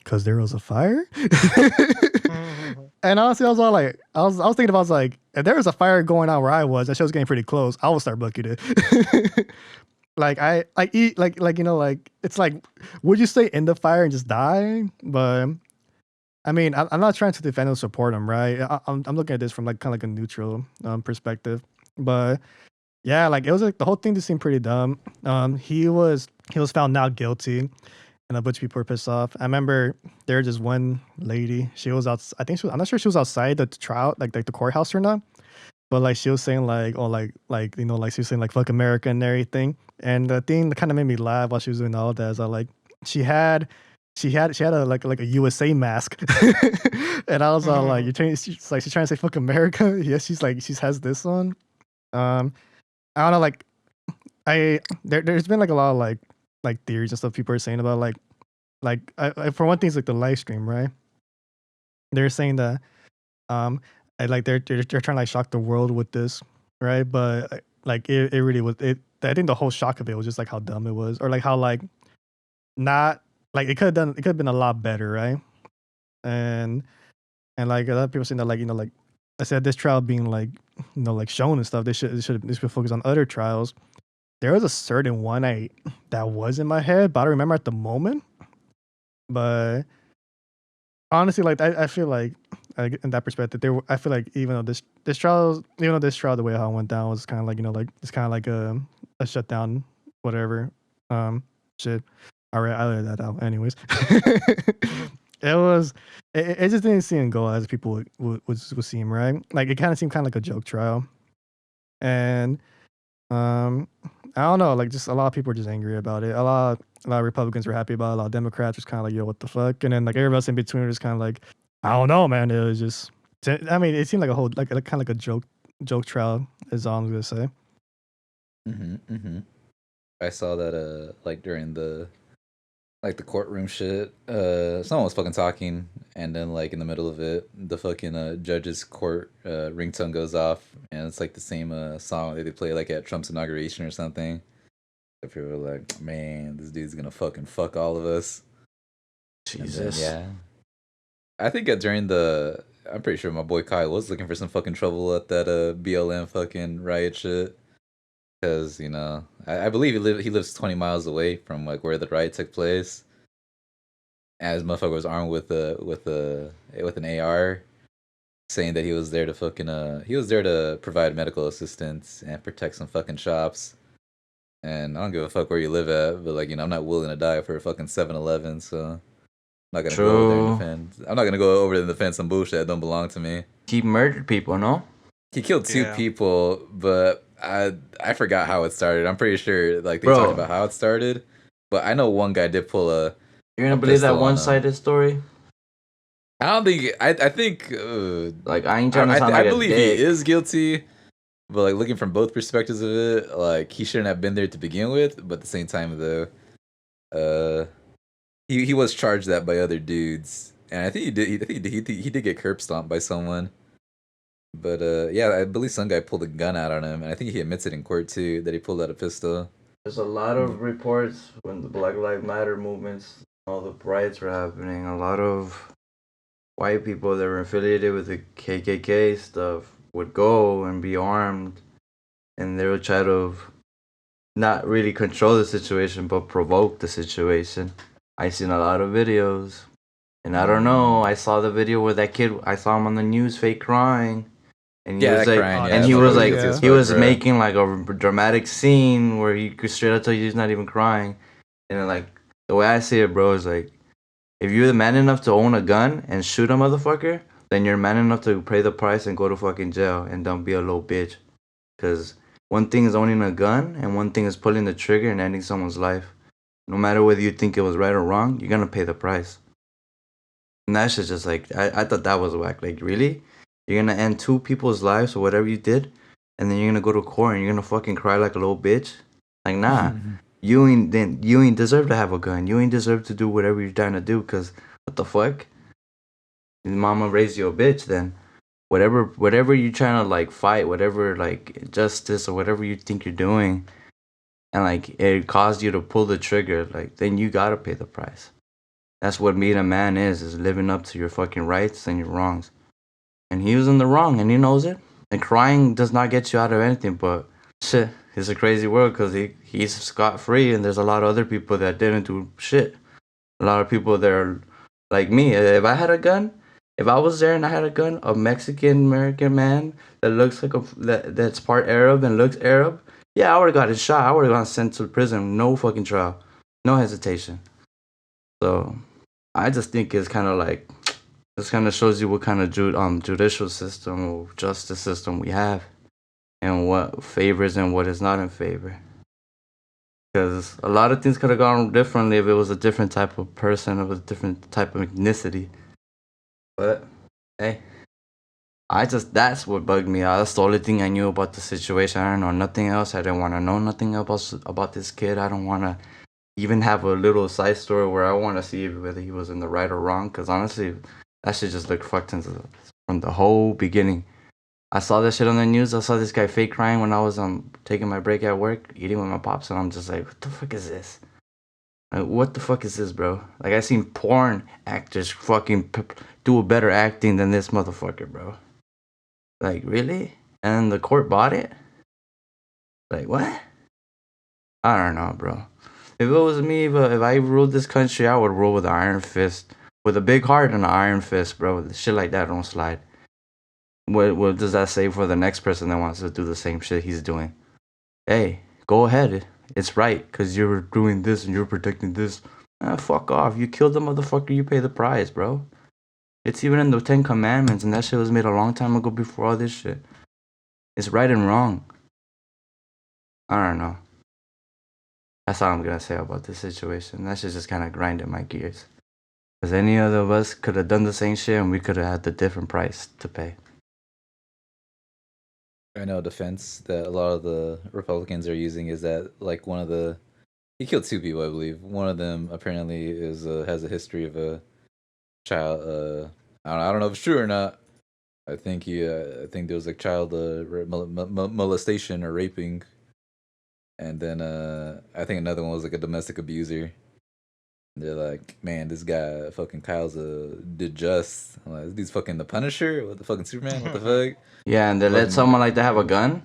Speaker 3: "Cause there was a fire." And honestly, I was all like, I was thinking about, I was like, if there was a fire going on where I was, that shit was getting pretty close, I would start booking it. Like it's like, would you stay in the fire and just die? But I mean, I'm not trying to defend or support him, right? I'm looking at this from like kind of like a neutral perspective, but. Yeah, like it was like the whole thing just seemed pretty dumb. He was found not guilty, and a bunch of people were pissed off. I remember there was just one lady. She was out. I'm not sure she was outside the trial, like the courthouse or not. But like she was saying like, oh like she was saying like fuck America and everything. And the thing that kind of made me laugh while she was doing all that is like she had a like a USA mask, and I was all like, she's trying to say fuck America. Yeah, she has this on. I don't know, like there's been like a lot of like theories and stuff people are saying about I, for one thing, it's like the live stream, right? They're saying that like they're trying to like shock the world with this, right? But like it really was it. I think the whole shock of it was just like how dumb it was, or like how like not like it could have been a lot better, right? And like a lot of people saying that like I said, this trial being like like shown and stuff, they should focus on other trials. There was a certain one that was in my head, but I don't remember at the moment. But honestly, like I feel like in that perspective, I feel like even though this trial, the way how it went down was kind of like like it's kind of like a shutdown, whatever, shit. All right, I let that out. Anyways, it just didn't seem go as people would seem, right? Like it kind of seemed kind of like a joke trial, and I don't know, like just a lot of people were just angry about it. A lot of Republicans were happy about it. A lot of Democrats was kind of like, yo, what the fuck? And then like everybody else in between was kind of like, I don't know, man. It was just, I mean, it seemed like a whole like kind of like a joke trial is all I'm gonna say.
Speaker 1: I saw that like during the courtroom shit, someone was fucking talking, and then like in the middle of it, the fucking judge's court ringtone goes off, and it's like the same song that they play like at Trump's inauguration or something. So people were like, man, this dude's gonna fucking fuck all of us.
Speaker 4: Jesus.
Speaker 1: Then, yeah. I think I'm pretty sure my boy Kyle was looking for some fucking trouble at that BLM fucking riot shit. Because I believe he lives 20 miles away from like where the riot took place. And his motherfucker was armed with an AR, saying that he was there to fucking he was there to provide medical assistance and protect some fucking shops. And I don't give a fuck where you live at, but like, I'm not willing to die for a fucking 7-Eleven, so I'm not gonna go over there and
Speaker 4: True.
Speaker 1: defend. I'm not gonna go over there and defend some bullshit that don't belong to me.
Speaker 4: He murdered people, no?
Speaker 1: He killed two
Speaker 2: Yeah.
Speaker 1: people, but I forgot how it started. I'm pretty sure like they
Speaker 4: Bro.
Speaker 1: talked about how it started, but I know one guy did pull a.
Speaker 4: You're gonna
Speaker 1: A
Speaker 4: believe that
Speaker 1: pistol on him.
Speaker 4: one-sided story?
Speaker 1: I don't think. I think.
Speaker 4: Like, I ain't trying to sound
Speaker 1: I
Speaker 4: like a
Speaker 1: believe
Speaker 4: dick.
Speaker 1: he is guilty, but like looking from both perspectives of it, like he shouldn't have been there to begin with. But at the same time, though, he was charged that by other dudes, and I think he did. He did get curb stomped by someone. But yeah, I believe some guy pulled a gun out on him, and I think he admits it in court too that he pulled out a pistol.
Speaker 4: There's a lot of reports when the Black Lives Matter movements, all the riots were happening. A lot of white people that were affiliated with the KKK stuff would go and be armed, and they would try to not really control the situation, but provoke the situation. I seen a lot of videos, and I don't know. I saw the video where that kid. I saw him on the news, fake crying. And he
Speaker 1: Yeah,
Speaker 4: was
Speaker 1: that
Speaker 4: like,
Speaker 1: crying,
Speaker 3: yeah,
Speaker 4: and
Speaker 3: that's
Speaker 4: he
Speaker 3: what
Speaker 4: was
Speaker 3: it
Speaker 4: like,
Speaker 3: was, yeah.
Speaker 4: he was
Speaker 1: bro.
Speaker 4: making like a dramatic scene where he could straight up tell you he's not even crying. And then, like, the way I see it, bro, is like, if you're the man enough to own a gun and shoot a motherfucker, then you're man enough to pay the price and go to fucking jail and don't be a little bitch. Because one thing is owning a gun and one thing is pulling the trigger and ending someone's life. No matter whether you think it was right or wrong, you're gonna pay the price. And that shit's just like, I thought that was whack. Like, really? You're gonna end two people's lives or whatever you did, and then you're gonna go to court and you're gonna fucking cry like a little bitch? Like, nah. You ain't deserve to have a gun. You ain't deserve to do whatever you're trying to do, because what the fuck? Your mama raised you a bitch, then whatever you're trying to like fight, whatever like justice or whatever you think you're doing, and like it caused you to pull the trigger, like then you gotta pay the price. That's what being a man is living up to your fucking rights and your wrongs. And he was in the wrong, and he knows it. And crying does not get you out of anything, but shit, it's a crazy world because he's scot-free, and there's a lot of other people that didn't do shit. A lot of people that are like me. If I had a gun, if I was there and I had a gun, a Mexican-American man that looks like that's part Arab and looks Arab, yeah, I would have got his shot. I would have gotten sent to prison. No fucking trial. No hesitation. So, I just think it's kind of like, this kind of shows you what kind of judicial system or justice system we have, and what favors and what is not in favor. Because a lot of things could have gone differently if it was a different type of person, of a different type of ethnicity. But hey, that's what bugged me out. That's the only thing I knew about the situation. I don't know nothing else. I didn't want to know nothing else about this kid. I don't want to even have a little side story where I want to see whether he was in the right or wrong. Because honestly, that shit just looked fucked from the whole beginning. I saw that shit on the news. I saw this guy fake crying when I was taking my break at work, eating with my pops, and I'm just like, what the fuck is this? Like, what the fuck is this, bro? Like, I seen porn actors fucking do a better acting than this motherfucker, bro. Like, really? And the court bought it? Like, what? I don't know, bro. If it was me, if I ruled this country, I would rule with an iron fist. With a big heart and an iron fist, bro. Shit like that don't slide. What does that say for the next person that wants to do the same shit he's doing? Hey, go ahead. It's right, because you're doing this and you're protecting this. Fuck off. You killed the motherfucker, you pay the price, bro. It's even in the 10 Commandments, and that shit was made a long time ago before all this shit. It's right and wrong. I don't know. That's all I'm gonna say about this situation. That shit just kind of grinded my gears. Because any other of us could have done the same shit, and we could have had the different price to pay.
Speaker 1: I know defense that a lot of the Republicans are using is that like he killed two people, I believe. One of them apparently has a history of a child. I don't know if it's true or not. I think I think there was like child molestation or raping, and then I think another one was like a domestic abuser. They're like, man, this guy fucking Kyle's did just. I'm like, this fucking the Punisher? What the fucking Superman? What the fuck?
Speaker 4: Yeah, and they let someone like that have a gun?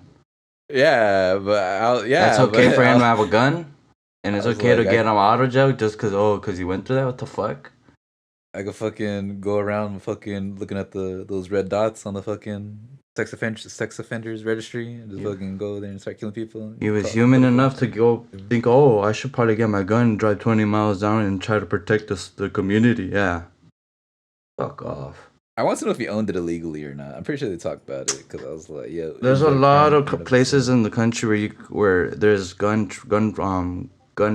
Speaker 1: Yeah, but
Speaker 4: That's okay for him to have a gun? And it's okay to
Speaker 1: like,
Speaker 4: get him out of jail just because he went through that? What the fuck?
Speaker 1: I could fucking go around fucking looking at those red dots on the fucking sex offenders registry and just fucking go there and start killing people.
Speaker 4: He was human enough to go think, oh, I should probably get my gun and drive 20 miles down and try to protect the community. Yeah. Fuck off.
Speaker 1: I want to know if he owned it illegally or not. I'm pretty sure they talked about it because I was like, yeah.
Speaker 4: There's a lot of places in the country where there's gun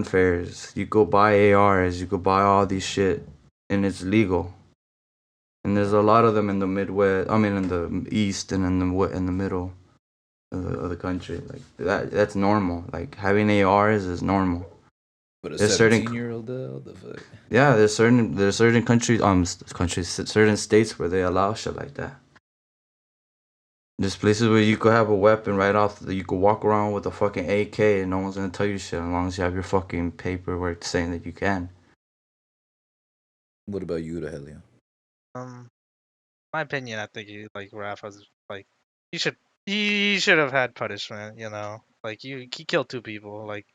Speaker 4: fairs. You go buy ARs, you go buy all these shit, and it's legal. And there's a lot of them in the Midwest. I mean, in the East and in the middle of the country. Like that's normal. Like having ARs is normal.
Speaker 1: But a 17-year-old, what the fuck?
Speaker 4: Yeah, there's certain certain states where they allow shit like that. There's places where you could have a weapon right off. You could walk around with a fucking AK and no one's gonna tell you shit as long as you have your fucking paperwork saying that you can.
Speaker 1: What about you, Rogelio?
Speaker 2: My opinion, I think like Rafa's like he should have had punishment. You know, like he killed 2 people. Like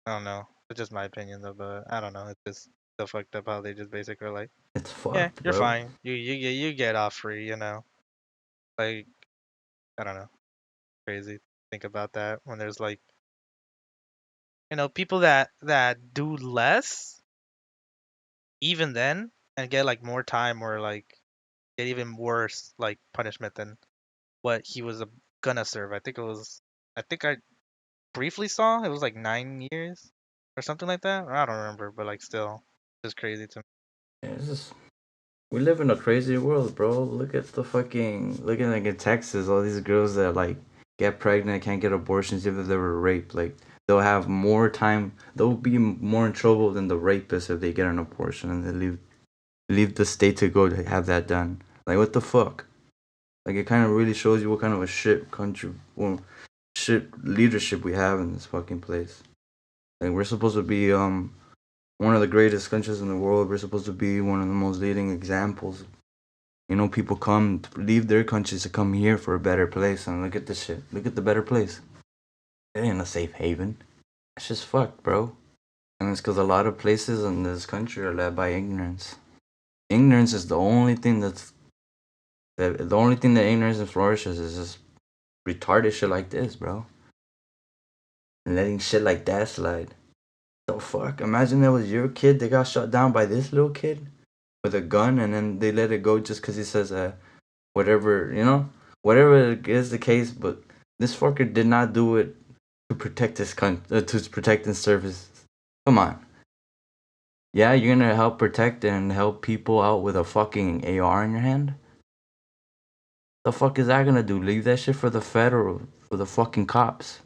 Speaker 2: I don't know. It's just my opinion though, but I don't know. It's just so fucked up how they just basically like,
Speaker 4: it's fucked.
Speaker 2: Yeah, you're
Speaker 4: bro.
Speaker 2: fine. You get off free. You know, like I don't know. Crazy. Think about that when there's like, people that do less, even then, and get like more time or like get even worse like punishment than what he was gonna serve. I think I briefly saw it was like 9 years or something like that. Or I don't remember, but like still, just crazy to me.
Speaker 4: Yeah, we live in a crazy world, bro. Look at like in Texas, all these girls that like get pregnant, can't get abortions even if they were raped. Like they'll have more time. They'll be more in trouble than the rapists if they get an abortion and they leave the state to go to have that done. Like what the fuck? Like it kind of really shows you what kind of a shit country, shit leadership we have in this fucking place. Like we're supposed to be one of the greatest countries in the world. We're supposed to be one of the most leading examples. People leave their countries to come here for a better place. And look at this shit. Look at the better place. It ain't a safe haven. It's just fucked, bro. And it's because a lot of places in this country are led by ignorance. Ignorance is the only thing that ignorance flourishes is just retarded shit like this, bro. And letting shit like that slide. The fuck? Imagine that was your kid that got shot down by this little kid with a gun, and then they let it go just because he says whatever is the case. But this fucker did not do it to protect his to protect and serve his. Come on. Yeah, you're gonna help protect and help people out with a fucking AR in your hand. The fuck is that gonna do? Leave that shit for the the fucking cops.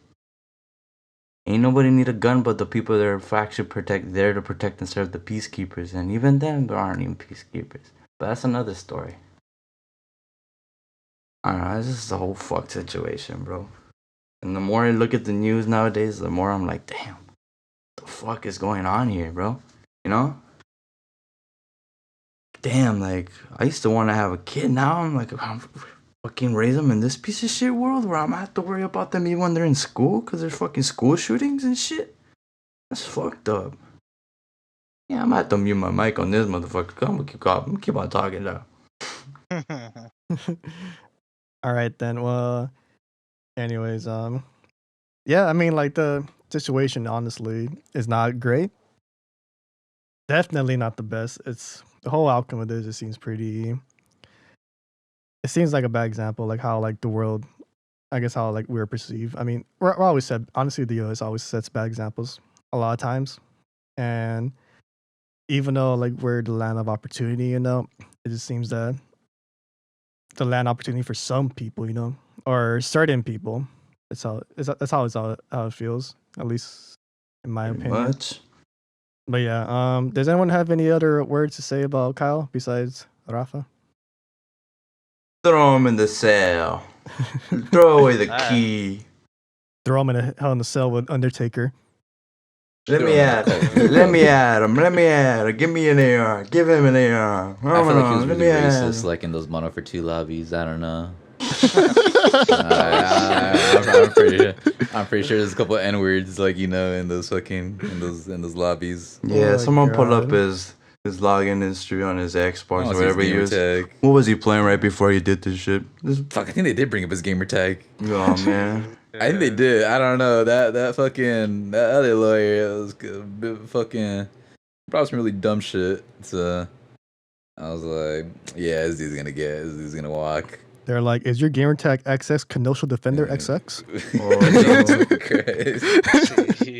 Speaker 4: Ain't nobody need a gun but the people that are actually there to protect and serve the peacekeepers. And even then, there aren't even peacekeepers. But that's another story. I don't know, this is a whole fucked situation, bro. And the more I look at the news nowadays, the more I'm like, damn, what the fuck is going on here, bro? Damn, like, I used to want to have a kid. Now I'm like, I'm fucking raise them in this piece of shit world where I'm gonna have to worry about them even when they're in school because there's fucking school shootings and shit. That's fucked up. Yeah, I'm gonna have to mute my mic on this motherfucker. I'm gonna keep on talking though.
Speaker 3: All right then. Well, anyways, yeah, I mean, like the situation honestly is not great. Definitely not the best. It's the whole outcome of this. It seems pretty. It seems like a bad example, like how like the world, I guess how like we're perceived. I mean, we're always said honestly, the US always sets bad examples a lot of times, and even though like we're the land of opportunity, it just seems that the land opportunity for some people, or certain people. That's how it feels, at least in my opinion.
Speaker 4: Much.
Speaker 3: But yeah, does anyone have any other words to say about Kyle besides Rafa?
Speaker 4: Throw him in the cell. Throw away the key.
Speaker 3: Throw him in a Hell in a Cell with Undertaker.
Speaker 4: Let me at him. Let me at him. Give me an AR. Give him an AR.
Speaker 1: I feel like he was really racist, like in those Mono for Two lobbies. I don't know. I'm pretty sure there's a couple N words, like in those fucking in those lobbies.
Speaker 4: Yeah, someone pull up his his login history on his Xbox
Speaker 1: Oh,
Speaker 4: or
Speaker 1: his
Speaker 4: whatever he
Speaker 1: gamer
Speaker 4: used.
Speaker 1: tag.
Speaker 4: What was he playing right before he did this shit?
Speaker 1: Fuck, I think they did bring up his gamer tag.
Speaker 4: Oh man.
Speaker 1: I think they did. I don't know. That fucking that other lawyer was a bit fucking probably some really dumb shit. So I was like, yeah, this dude's gonna walk.
Speaker 3: They're like, is your gamer tag XX Kenosha Defender XX?
Speaker 1: Oh, Jesus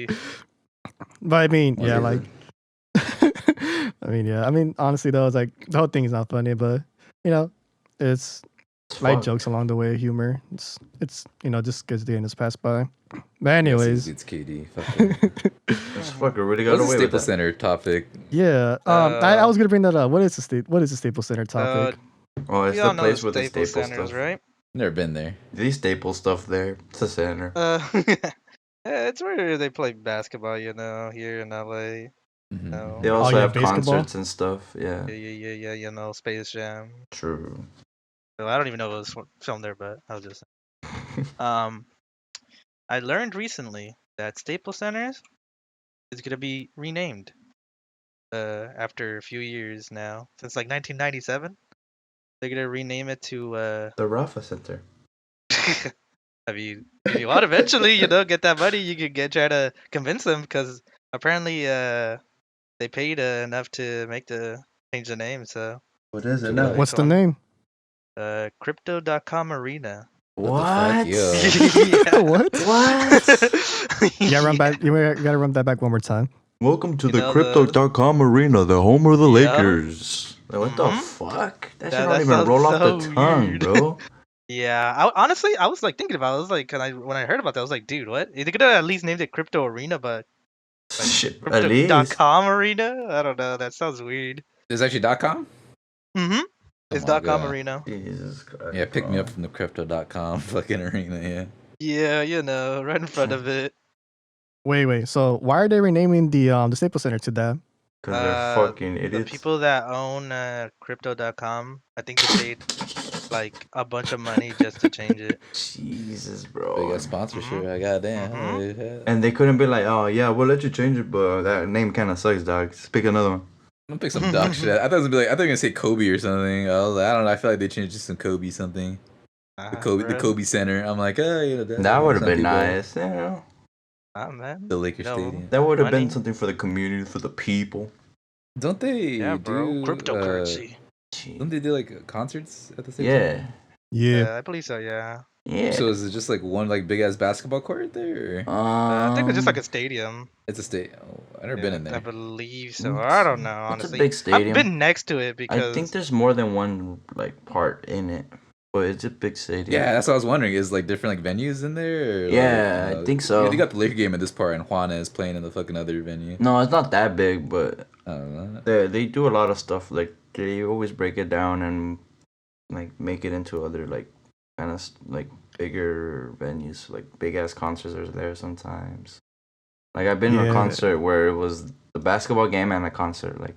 Speaker 1: Christ.
Speaker 3: But I mean,
Speaker 1: What
Speaker 3: yeah,
Speaker 1: is
Speaker 3: like, I mean, honestly though, it's like the whole thing is not funny, but you know, it's light jokes along the way, humor. It's just because the end has passed by. But anyways,
Speaker 1: It's KD.
Speaker 4: This fucker really got
Speaker 1: What's the
Speaker 4: away with
Speaker 1: Staples
Speaker 4: that.
Speaker 1: Center topic?
Speaker 3: yeah. I was gonna bring that up. What is the Staples Center topic?
Speaker 4: Oh, it's
Speaker 2: We
Speaker 4: the
Speaker 2: all know
Speaker 4: place
Speaker 2: the
Speaker 4: with the
Speaker 2: Staples
Speaker 4: staple
Speaker 2: Centers,
Speaker 4: stuff.
Speaker 2: right?
Speaker 1: Never been there.
Speaker 4: These staple stuff there. It's a center.
Speaker 2: It's where they play basketball, here in LA.
Speaker 1: Mhm.
Speaker 2: No.
Speaker 4: They also
Speaker 3: yeah,
Speaker 4: have
Speaker 3: basketball?
Speaker 4: concerts and stuff. Yeah.
Speaker 2: Yeah, Space Jam.
Speaker 4: True.
Speaker 2: Well, I don't even know if it was filmed there, but I was just I learned recently that Staples Centers is gonna be renamed. After a few years now, since like 1997, they're gonna rename it to
Speaker 4: The Rafa Center.
Speaker 2: if you want eventually, get that money, you could try to convince them because apparently they paid enough to change the name. So
Speaker 4: What is it
Speaker 1: now?
Speaker 4: now?
Speaker 3: What's the name?
Speaker 2: Crypto.com Arena.
Speaker 4: What?
Speaker 2: Yeah.
Speaker 3: What?
Speaker 4: What?
Speaker 3: You gotta run that back one more time.
Speaker 4: Welcome to
Speaker 2: You
Speaker 4: the
Speaker 2: know,
Speaker 4: Crypto.com Arena, the home of the
Speaker 2: Yeah.
Speaker 4: Lakers. Like, what the
Speaker 2: Mhm.
Speaker 4: fuck? That
Speaker 2: That-
Speaker 4: shit don't
Speaker 2: that
Speaker 4: even
Speaker 2: sounds
Speaker 4: roll off
Speaker 2: so
Speaker 4: the tongue,
Speaker 2: weird.
Speaker 4: bro.
Speaker 2: Yeah, honestly, I was like thinking about it. I was like, when I heard about that, I was like, dude, what? They could have at least named it Crypto Arena, but
Speaker 4: Shit, at least.
Speaker 2: Crypto.com Arena? I don't know. That sounds weird.
Speaker 1: There's actually .com?
Speaker 2: Mm-hmm. It's
Speaker 1: Oh my
Speaker 2: .com
Speaker 1: God.
Speaker 2: Arena.
Speaker 4: Jesus Christ.
Speaker 1: Yeah, pick me
Speaker 4: bro.
Speaker 1: up from the crypto.com fucking arena,
Speaker 2: Yeah,
Speaker 1: yeah.
Speaker 2: right in front of it.
Speaker 3: Wait. So why are they renaming the Staples Center to that?
Speaker 4: Because they're fucking
Speaker 2: The
Speaker 4: idiots.
Speaker 2: people that own Crypto.com, I think they paid like a bunch of money just to change it.
Speaker 4: Jesus,
Speaker 1: Big
Speaker 4: bro.
Speaker 1: ass sponsorship,
Speaker 2: Mhm.
Speaker 1: I goddamn.
Speaker 2: Mhm.
Speaker 1: Holy shit.
Speaker 4: And they couldn't be like, oh, yeah, we'll let you change it, but that name kind of sucks, dog. Just pick another one.
Speaker 1: I'm gonna pick some dog shit. I thought it was gonna be like, I thought they were gonna say Kobe or something. I was like, I don't know, I feel like they changed it to some Kobe something. The
Speaker 2: Bruh.
Speaker 1: Kobe Center. I'm like, oh,
Speaker 4: That would have
Speaker 1: some
Speaker 4: been
Speaker 1: people-
Speaker 4: nice, you know.
Speaker 2: Man.
Speaker 1: The Lakers
Speaker 2: No.
Speaker 1: Stadium.
Speaker 4: That would have been
Speaker 2: Money.
Speaker 4: something for the community, for the people.
Speaker 1: Don't they
Speaker 2: Yeah, bro.
Speaker 1: do
Speaker 2: Cryptocurrency.
Speaker 1: don't they do like concerts at the same time?
Speaker 4: Yeah.
Speaker 3: Yeah.
Speaker 2: I believe so, yeah.
Speaker 4: Yeah.
Speaker 1: So is it just like one like big ass basketball court there? Or?
Speaker 2: I think it's just like a stadium.
Speaker 1: It's a state. Oh, I've never been in
Speaker 2: I
Speaker 1: there.
Speaker 2: believe so.
Speaker 4: Mm,
Speaker 2: I don't know,
Speaker 4: it's a
Speaker 2: honestly.
Speaker 4: big stadium.
Speaker 2: I've been next to it because
Speaker 4: I think there's more than one like part in it, but it's a big stadium.
Speaker 1: Yeah, that's what I was wondering. Is like different like venues in there? Or,
Speaker 4: Yeah,
Speaker 1: like,
Speaker 4: I think so.
Speaker 1: Yeah, they got the Laker game in this part, and Juana is playing in the fucking other venue.
Speaker 4: No, it's not that big, but
Speaker 1: I don't know.
Speaker 4: they do a lot of stuff. Like they always break it down and like make it into other like kind of like bigger venues. Like big ass concerts are there sometimes. Like I've been to a
Speaker 3: Yeah.
Speaker 4: concert where it was the basketball game and a concert. Like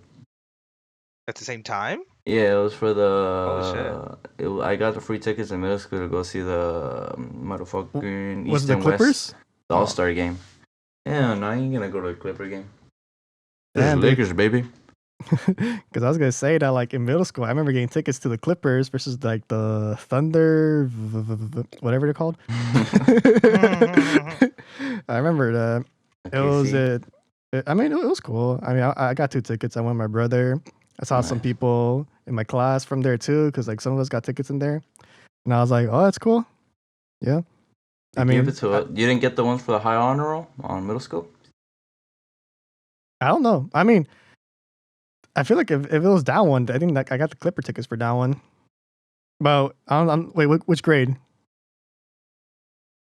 Speaker 2: at the same time.
Speaker 4: yeah, it was for
Speaker 2: Holy
Speaker 4: the. I got the free tickets in middle school to go see the motherfucking
Speaker 3: Was
Speaker 4: East
Speaker 3: it the
Speaker 4: and West,
Speaker 3: Clippers?
Speaker 4: the All Star game. Yeah, no, I ain't gonna go to a Clipper game. There's
Speaker 3: Damn, dude.
Speaker 4: Lakers, baby.
Speaker 3: Because I was gonna say that like in middle school, I remember getting tickets to the Clippers versus like the Thunder, whatever they're called. I remember that. It was
Speaker 4: KC.
Speaker 3: I mean, it was cool. I mean, I got 2 tickets. I went with my brother. I saw some
Speaker 4: Nice.
Speaker 3: people in my class from there too, because like some of us got tickets in there, and I was like, oh, that's cool. Yeah. I
Speaker 4: You
Speaker 3: mean,
Speaker 4: gave it to you didn't get the ones for the high honor roll on middle school?
Speaker 3: I don't know. I mean, I feel like if it was that one, I think like I got the Clipper tickets for that one. But wait, which grade?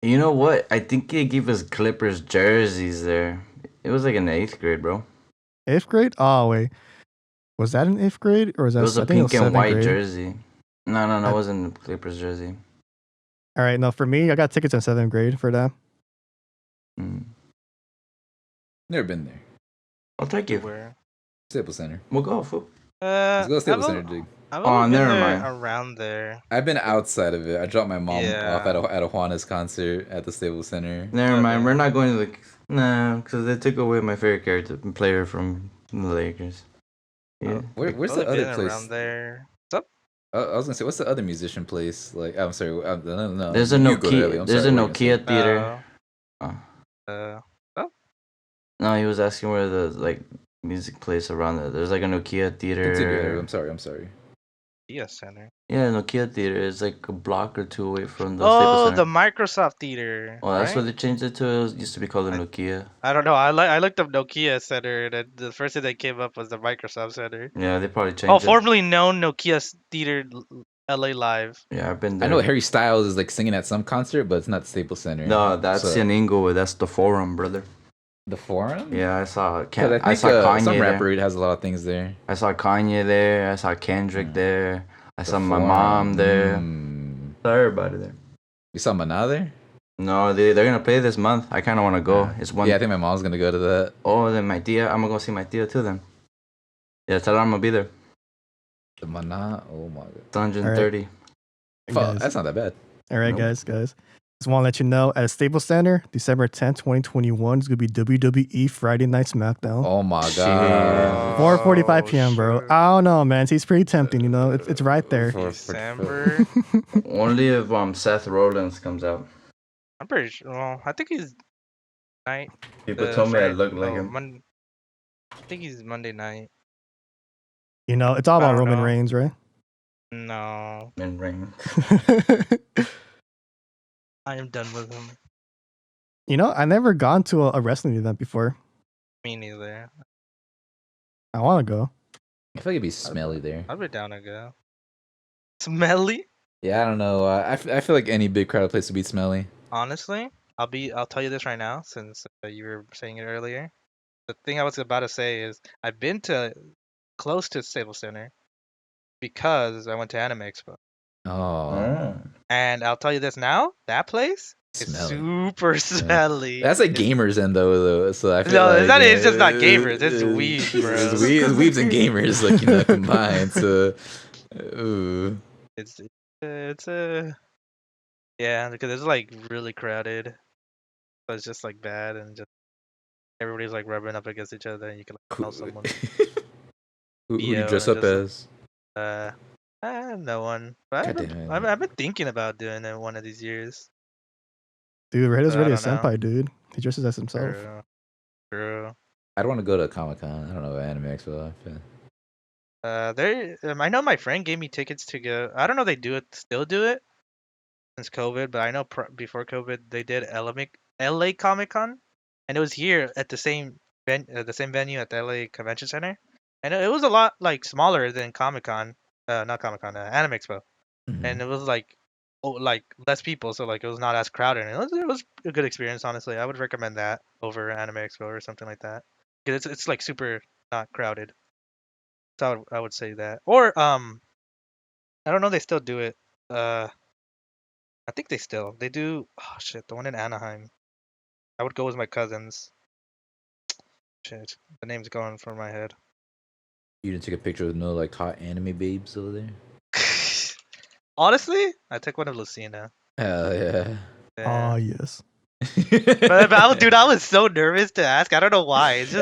Speaker 4: You know what? I think they gave us Clippers jerseys there. It was like in the 8th grade, bro.
Speaker 3: 8th grade? Oh wait, was that in 8th grade or was that?
Speaker 4: It was a
Speaker 3: I think
Speaker 4: pink and
Speaker 3: 7th
Speaker 4: white
Speaker 3: grade.
Speaker 4: jersey. No,
Speaker 3: I-
Speaker 4: it wasn't the Clippers jersey.
Speaker 3: All right, no, for me, I got tickets in 7th grade for that.
Speaker 4: Mm.
Speaker 1: Never been there.
Speaker 4: I'll take you.
Speaker 2: Where?
Speaker 1: Staples Center.
Speaker 4: We'll go, fool.
Speaker 1: Let's go to Staples Center, dude.
Speaker 2: I've
Speaker 4: Oh,
Speaker 2: only been
Speaker 4: never
Speaker 2: there
Speaker 4: mind.
Speaker 2: around there.
Speaker 1: I've been outside of it. I dropped my mom
Speaker 2: Yeah.
Speaker 1: off at a Juana's concert at the Staples Center.
Speaker 4: Never mind.
Speaker 2: Okay.
Speaker 4: We're not going to the. Nah, because they took away my favorite player from the Lakers. Yeah.
Speaker 1: Where's
Speaker 2: Probably
Speaker 1: the other
Speaker 2: been
Speaker 1: place?
Speaker 2: around there. What's up?
Speaker 1: I was gonna say, what's the other musician place? Like, I'm sorry, no.
Speaker 4: There's a
Speaker 1: you go to
Speaker 4: Nokia.
Speaker 1: Ellie, I'm
Speaker 4: There's a
Speaker 1: sorry, what were you gonna
Speaker 4: Nokia theater.
Speaker 2: Uh,
Speaker 4: Oh.
Speaker 2: uh,
Speaker 4: No, he was asking where the like music place around there. There's like a Nokia
Speaker 1: say? Continue, Harry,
Speaker 4: theater.
Speaker 1: I'm sorry.
Speaker 2: DS Center.
Speaker 4: Yeah, Nokia theater is like a block or two away from the Staples
Speaker 2: Oh,
Speaker 4: Center.
Speaker 2: the Microsoft Theater.
Speaker 4: Oh, that's
Speaker 2: right?
Speaker 4: what they changed it to. It used to be called the Nokia.
Speaker 2: I don't know. I looked up Nokia Center, and the first thing that came up was the Microsoft Center.
Speaker 4: Yeah, they probably changed
Speaker 2: Oh,
Speaker 4: it.
Speaker 2: formerly known Nokia Theater LA Live.
Speaker 4: Yeah, I've been
Speaker 1: I
Speaker 4: there.
Speaker 1: know Harry Styles is like singing at some concert, but it's not Staples Center.
Speaker 4: No, that's
Speaker 1: So-
Speaker 4: in Inglewood. That's the Forum, brother.
Speaker 1: The Forum?
Speaker 4: Yeah, I saw.
Speaker 1: Because I think
Speaker 4: saw Kanye
Speaker 1: some
Speaker 4: there.
Speaker 1: rapper has a lot of things there.
Speaker 4: I saw Kanye there. I saw Kendrick there. I saw my mom there. Saw everybody there.
Speaker 1: You saw Mana there?
Speaker 4: No, they're gonna play this month. I kind of want to go.
Speaker 1: Yeah.
Speaker 4: It's one.
Speaker 1: Yeah, I think my mom's gonna go to that.
Speaker 4: Oh, then my tia. I'm gonna go see my tia too. Then. Yeah, tell her I'm gonna be there.
Speaker 1: The Mana. Oh my god.
Speaker 4: It's 130.
Speaker 1: Fuck,
Speaker 3: Guys.
Speaker 1: that's not that bad.
Speaker 3: All right,
Speaker 4: Nope.
Speaker 3: guys. Just want to let you know at Staples Center, December 10th, 2021, it's going to be WWE Friday Night SmackDown.
Speaker 1: Oh my
Speaker 4: Shit.
Speaker 1: god.
Speaker 3: 4:45 p.m., bro.
Speaker 2: shit.
Speaker 3: I don't know, man. He's pretty tempting, you know. It's right there.
Speaker 2: December.
Speaker 4: Only if Seth Rollins comes out.
Speaker 2: I'm pretty sure. Well, I think he's night.
Speaker 4: People told me I
Speaker 2: Friday-
Speaker 4: look like
Speaker 2: no,
Speaker 4: him.
Speaker 2: I think he's Monday night.
Speaker 3: You know, it's all
Speaker 2: I
Speaker 3: about
Speaker 2: don't
Speaker 3: Roman
Speaker 2: know.
Speaker 3: Reigns, right?
Speaker 2: No,
Speaker 4: In ring.
Speaker 2: I am done with him.
Speaker 3: You know, I never gone to a wrestling event before.
Speaker 2: Me neither.
Speaker 3: I want to go.
Speaker 1: I feel like it'd be smelly there.
Speaker 2: I'd be down to go. Smelly.
Speaker 1: Yeah, I don't know. I feel like any big crowd place would be smelly.
Speaker 2: Honestly, I'll tell you this right now since you were saying it earlier. The thing I was about to say is I've been to close to Staples Center because I went to Anime Expo.
Speaker 1: Oh,
Speaker 2: And I'll tell you this now, that place is
Speaker 1: Smelly.
Speaker 2: super smelly.
Speaker 1: that's like
Speaker 2: It's-
Speaker 1: gamers end though. So I feel
Speaker 2: No,
Speaker 1: like
Speaker 2: it's not- it's just not gamers, it's weebs, bro.
Speaker 1: It's weebs and gamers, like combined. So, ooh.
Speaker 2: It's yeah, because it's like really crowded. So it's just like bad and just everybody's like rubbing up against each other and you can like smell someone.
Speaker 1: Who do you
Speaker 2: BO
Speaker 1: dress
Speaker 2: and
Speaker 1: up
Speaker 2: just,
Speaker 1: as?
Speaker 2: No one. But
Speaker 1: God damn it.
Speaker 2: I've been thinking about doing it one of these years.
Speaker 3: Dude, Red is
Speaker 2: I
Speaker 3: really a
Speaker 2: don't know.
Speaker 3: senpai, dude. He dresses as himself.
Speaker 2: True.
Speaker 1: I don't want to go to Comic Con. I don't know Anime Expo. I feel-
Speaker 2: I know my friend gave me tickets to go. I don't know if they still do it since COVID, but I know before COVID they did LA Comic Con, and it was here at the same venue at the LA Convention Center, and it was a lot like smaller than Comic Con, not Comic Con, Anime Expo,
Speaker 1: Mhm.
Speaker 2: and it was like less people, so like it was not as crowded, and it was a good experience. Honestly, I would recommend that over Anime Expo or something like that because it's like super not crowded. So I would say that. Or I don't know if they still do it. I think they do. Oh shit, the one in Anaheim. I would go with my cousins. Shit, the name's going from my head.
Speaker 1: You didn't take a picture with no like hot anime babes over there?
Speaker 2: Honestly, I took one of Lucina.
Speaker 1: Hell yeah.
Speaker 3: Oh,
Speaker 2: Yeah.
Speaker 3: yes.
Speaker 2: But I was so nervous to ask. I don't know why. It's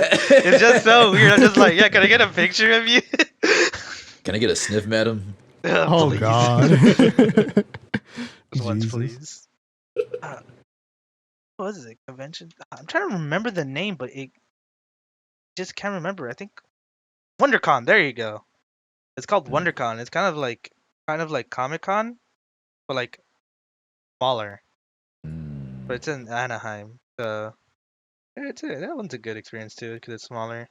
Speaker 2: just so weird. I'm just like, yeah, can I get a picture of you?
Speaker 1: Can I get a sniff, madam?
Speaker 3: Oh,
Speaker 2: Please.
Speaker 3: God.
Speaker 2: Just once,
Speaker 3: Jesus.
Speaker 2: please. What was it? Convention? I'm trying to remember the name, but it just can't remember. I think WonderCon. There you go. It's called WonderCon. It's kind of like Comic Con, but like smaller.
Speaker 1: Mm.
Speaker 2: But it's in Anaheim. So yeah, that one's a good experience too because it's smaller.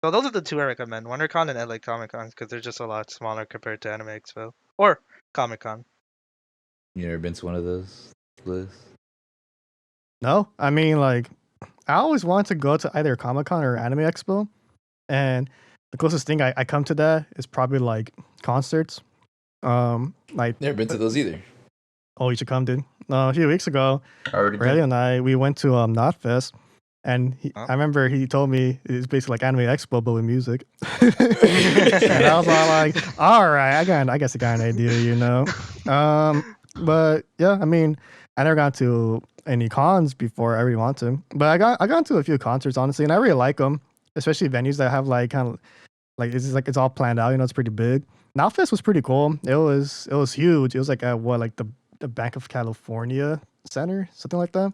Speaker 2: So those are the two I recommend: WonderCon and LA Comic Con because they're just a lot smaller compared to Anime Expo or Comic Con.
Speaker 1: You ever been to one of those, Liz?
Speaker 3: No, I mean, like, I always wanted to go to either Comic Con or Anime Expo, and the closest thing I come to that is probably like concerts. Like,
Speaker 1: Never been to those either.
Speaker 3: oh, you should come, dude. A few weeks ago,
Speaker 4: I already
Speaker 3: Rogelio
Speaker 4: did.
Speaker 3: and we went to Knotfest, and I remember he told me it's basically like Anime Expo but with music. And I was all like, all right, I guess I got an idea, you know. But yeah, I mean, I never got to any cons before. I really want to, but I got to a few concerts honestly, and I really like them, especially venues that have like kind of Like it's all planned out. It's pretty big. Knotfest was pretty cool. It was huge. It was like at what, like the Bank of California Center, something like that.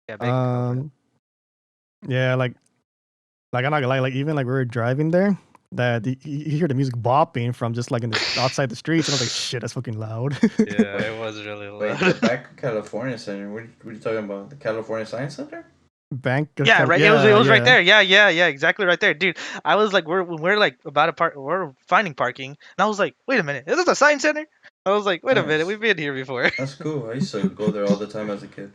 Speaker 2: Yeah, big. Okay.
Speaker 3: Yeah, like I'm not gonna lie, like even like we were driving there, that you hear the music bopping from just like outside the streets, and I was like, shit, that's fucking loud.
Speaker 2: Yeah, it was really
Speaker 4: Wait,
Speaker 2: loud.
Speaker 4: the back California Center. What are you talking about? The California Science Center?
Speaker 3: Bank of
Speaker 2: Yeah, right. It was
Speaker 3: yeah.
Speaker 2: right there. Yeah, exactly right there, dude. I was like, we're like about to park, we're finding parking, and I was like, wait a minute, is this a science center? I was like, wait a minute,
Speaker 4: Nice.
Speaker 2: we've been here before.
Speaker 4: That's cool. I used to go there all the time as a kid.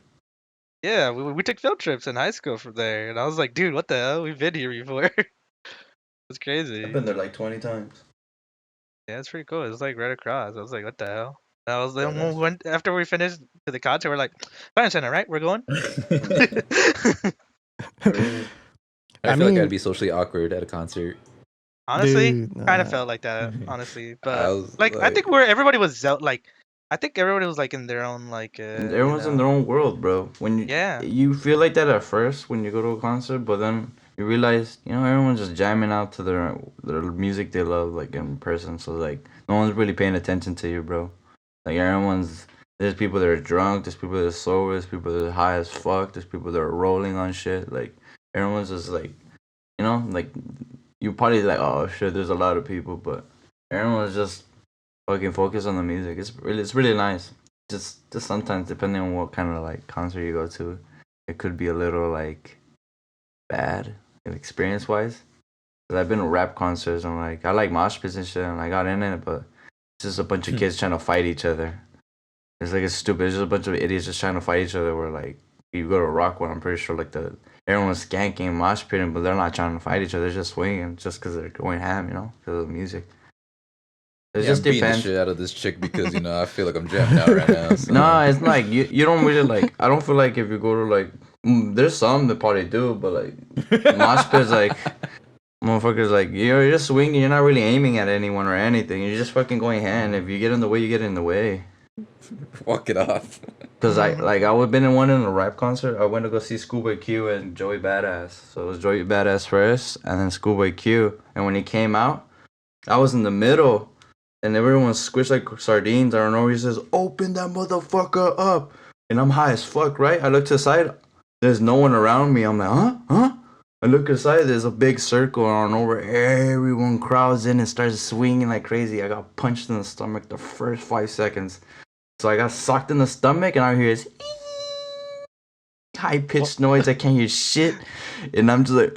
Speaker 2: Yeah, we took field trips in high school from there, and I was like, dude, what the hell? We've been here before. It's crazy.
Speaker 4: I've been there like 20 times.
Speaker 2: Yeah, it's pretty cool. It's like right across. I was like, what the hell? And I was then
Speaker 4: Badass.
Speaker 2: when we went after we finished to the concert, we're like, science center, right? We're going.
Speaker 4: Crazy.
Speaker 1: I feel like I'd be socially awkward at a concert.
Speaker 2: Honestly,
Speaker 3: Dude,
Speaker 2: kind of
Speaker 3: nah.
Speaker 2: felt like that. Honestly,
Speaker 1: I
Speaker 2: but
Speaker 1: was
Speaker 2: like I think everybody was like, I think everybody was like in their own like.
Speaker 4: Everyone's in their own world, bro. When
Speaker 2: Yeah.
Speaker 4: you feel like that at first when you go to a concert, but then you realize, everyone's just jamming out to their music they love, like in person. So like, no one's really paying attention to you, bro. Like there's people that are drunk, there's people that are sober, there's people that are high as fuck, there's people that are rolling on shit. Like everyone's just like, like you probably like, oh shit, there's a lot of people, but everyone's just fucking focused on the music. It's really nice. Just sometimes, depending on what kind of like concert you go to, it could be a little like bad experience wise. Cause I've been to rap concerts and like I like mosh pits and shit, and I got in it, but it's just a bunch of kids trying to fight each other. It's stupid. It's just a bunch of idiots just trying to fight each other. Where like you go to a rock one, I'm pretty sure like everyone's skanking, mosh pitting, but they're not trying to fight each other. They're just swinging just because they're going ham, because of the music. It
Speaker 1: Yeah,
Speaker 4: just
Speaker 1: I'm beating the
Speaker 4: depends.
Speaker 1: shit out of this chick because I feel like I'm jamming out right now. So.
Speaker 4: No, it's like you don't really like. I don't feel like if you go to like, there's some that probably do, but like mosh pits, like motherfuckers, like you're just swinging. You're not really aiming at anyone or anything. You're just fucking going hand. If you get in the way, you get in the way.
Speaker 1: Walk it off.
Speaker 4: Cause I was been in one in a rap concert. I went to go see ScHoolboy Q and Joey Badass. So it was Joey Badass first, and then ScHoolboy Q. And when he came out, I was in the middle. And everyone squished like sardines. I don't know. He says, "Open that motherfucker up." And I'm high as fuck, right? I look to the side. There's no one around me. I'm like, huh? I look to the side. There's a big circle. And over. Everyone crowds in and starts swinging like crazy. I got punched in the stomach the first 5 seconds. So I got socked in the stomach. And I hear this high-pitched noise. I can't hear shit. And I'm just like,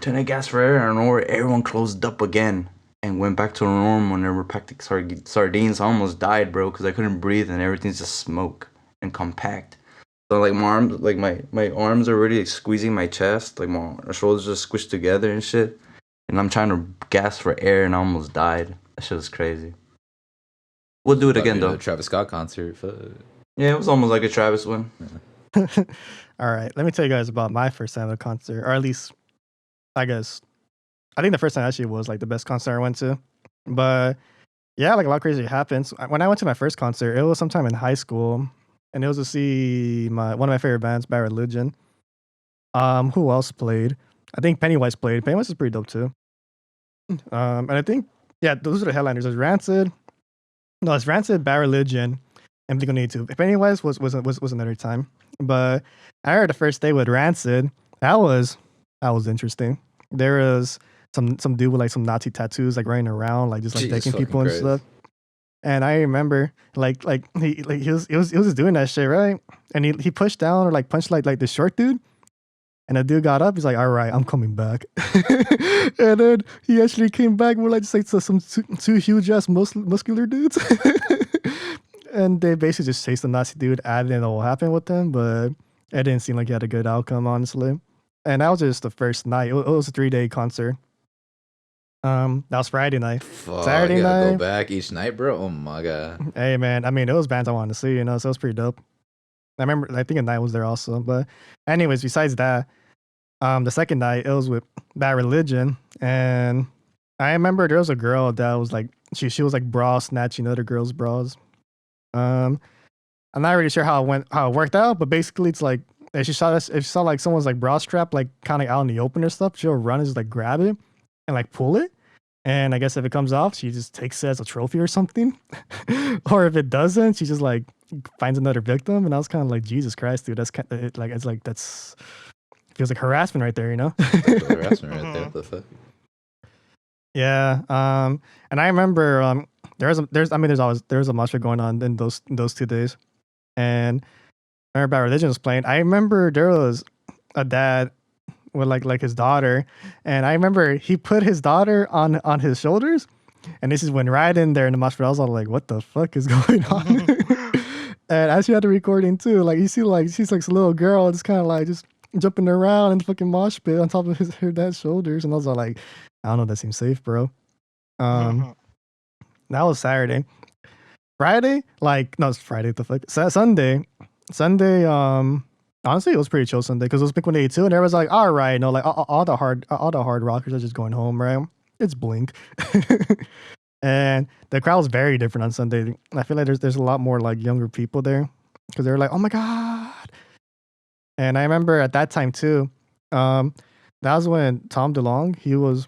Speaker 4: turn the gas for air. And over. Everyone closed up again. And went back to normal when they were packed sardines. I almost died, bro, because I couldn't breathe and everything's just smoke and compact. So like my arms, like my arms are already like, squeezing my chest, like my shoulders just squished together and shit. And I'm trying to gasp for air and I almost died. That shit was crazy. We'll do it again though.
Speaker 1: The Travis Scott concert.
Speaker 4: Yeah, it was almost like a Travis one.
Speaker 3: All right, let me tell you guys about my first time at a concert, or at least, I guess. I think the first time actually was like the best concert I went to. But yeah, like a lot crazy happens. When I went to my first concert, it was sometime in high school, and it was to see one of my favorite bands, Bad Religion. Who else played? I think Pennywise played. Pennywise is pretty dope too. And I think those are the headliners. There's Rancid. No, it's Rancid, Bad Religion, and Blink-182. Pennywise was another time. But I heard the first day with Rancid. That was interesting. There was some dude with like some Nazi tattoos like running around like just like taking people and stuff. And I remember like he was just doing that shit, right? And he pushed down or like punched like the short dude. And the dude got up. He's like, "All right, I'm coming back." And then he actually came back with like just like some two huge ass muscular dudes. And they basically just chased the Nazi dude. I didn't know what happened with them, but it didn't seem like he had a good outcome, honestly. And that was just the first night. It was a 3-day concert. That was Friday night.
Speaker 1: Fuck,
Speaker 3: Saturday night.
Speaker 1: Go back each night, bro. Oh my god.
Speaker 3: Hey man, I mean, it was bands I wanted to see, so it was pretty dope. I think a night was there also. But anyways, besides that, the second night it was with Bad Religion, and I remember there was a girl that was like she was like bra snatching other girls' bras. I'm not really sure how it worked out, but basically it's like if she saw like someone's like bra strap like kind of out in the open or stuff, she'll run and just like grab it and like pull it. And I guess if it comes off, she just takes it as a trophy or something. Or if it doesn't, she just like finds another victim. And I was kind of like, Jesus Christ, dude, that's kind of like, it's like, that's feels like harassment right there, you know?
Speaker 1: Harassment right there. What the fuck?
Speaker 3: Yeah. And I remember there's a mosh pit going on in those 2 days. And I remember Bad Religion was playing. I remember there was a dad with like his daughter, and I remember he put his daughter on his shoulders, and this is when right in there in the mosh pit, I was all like, what the fuck is going on? And I actually had the recording too. Like you see, like she's like a little girl, just kind of like just jumping around in the fucking mosh pit on top of her dad's shoulders, and I was all like, I don't know, that seems safe, bro. That was Saturday. Friday, like no, it's Friday. The fuck, Sunday. Honestly, it was pretty chill Sunday because it was Blink-182, and everyone's like, all right, no, like all the hard rockers are just going home, right? It's Blink. And the crowd was very different on Sunday. I feel like there's a lot more like younger people there because they were like, oh my God. And I remember at that time too, that was when Tom DeLonge, he was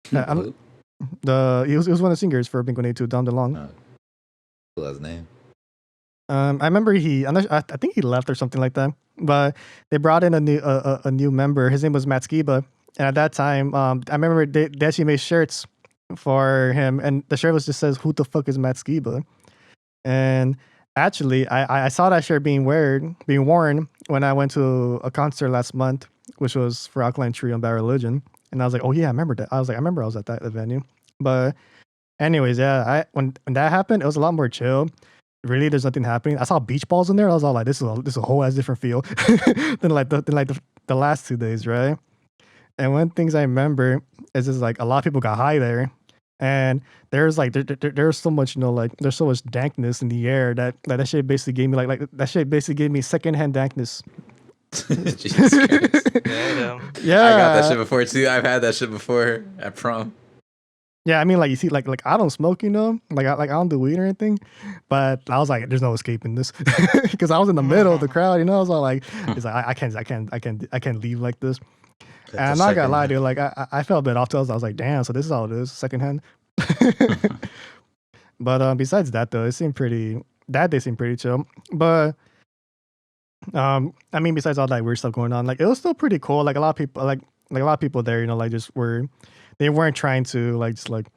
Speaker 3: he was one of the singers for Blink-182, Tom DeLonge.
Speaker 1: Cool as name.
Speaker 3: I remember I think he left or something like that. But they brought in a new member. His name was Matt Skiba. And at that time, I remember they actually made shirts for him. And the shirt just says, who the fuck is Matt Skiba? And actually, I saw that shirt being worn when I went to a concert last month, which was for Alkaline Trio and Bad Religion. And I was like, oh yeah, I remember that. I remember I was at that venue. But anyways, yeah, when that happened, it was a lot more chill. Really, there's nothing happening. I saw beach balls in there. I was all like, this is a whole ass different feel than the last 2 days, right? And one things I remember is just like a lot of people got high there, and there's like there's so much, you know, like there's so much dankness in the air that shit basically gave me like that shit basically gave me secondhand dankness.
Speaker 1: Jesus Christ.
Speaker 3: Yeah,
Speaker 1: I got that shit before too. I've had that shit before at prom.
Speaker 3: Yeah, I mean, like you see, like I don't smoke, you know, like I don't do weed or anything, but I was like, there's no escaping this because I was in the middle of the crowd, you know. I was all like, it's like I can't leave like this. And I'm not gonna lie, dude. Like I felt a bit off. I was like, damn. So this is all it is, secondhand. But besides that, though, that day seemed pretty chill. But I mean, besides all that weird stuff going on, like it was still pretty cool. Like a lot of people there, you know, like they weren't trying to like just like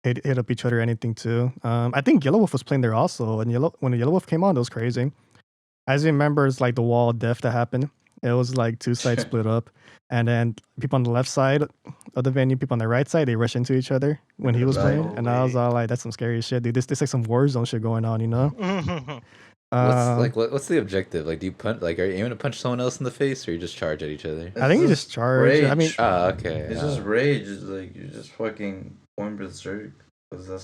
Speaker 3: hit up each other or anything too. I think Yellow Wolf was playing there also, and when the Yellow Wolf came on, it was crazy. As you remember, it's like the wall of death that happened. It was like 2 sides split up, and then people on the left side of the venue, people on the right side, they rush into each other when he was playing, and I was all like, "That's some scary shit, dude. This like some war zone shit going on, you know."
Speaker 1: What's the objective? Like, do you punch? Like, are you aiming to punch someone else in the face, or you just charge at each other?
Speaker 3: I think you just charge.
Speaker 4: Rage.
Speaker 3: I mean,
Speaker 1: okay.
Speaker 4: It's just rage. It's like you're just fucking going berserk.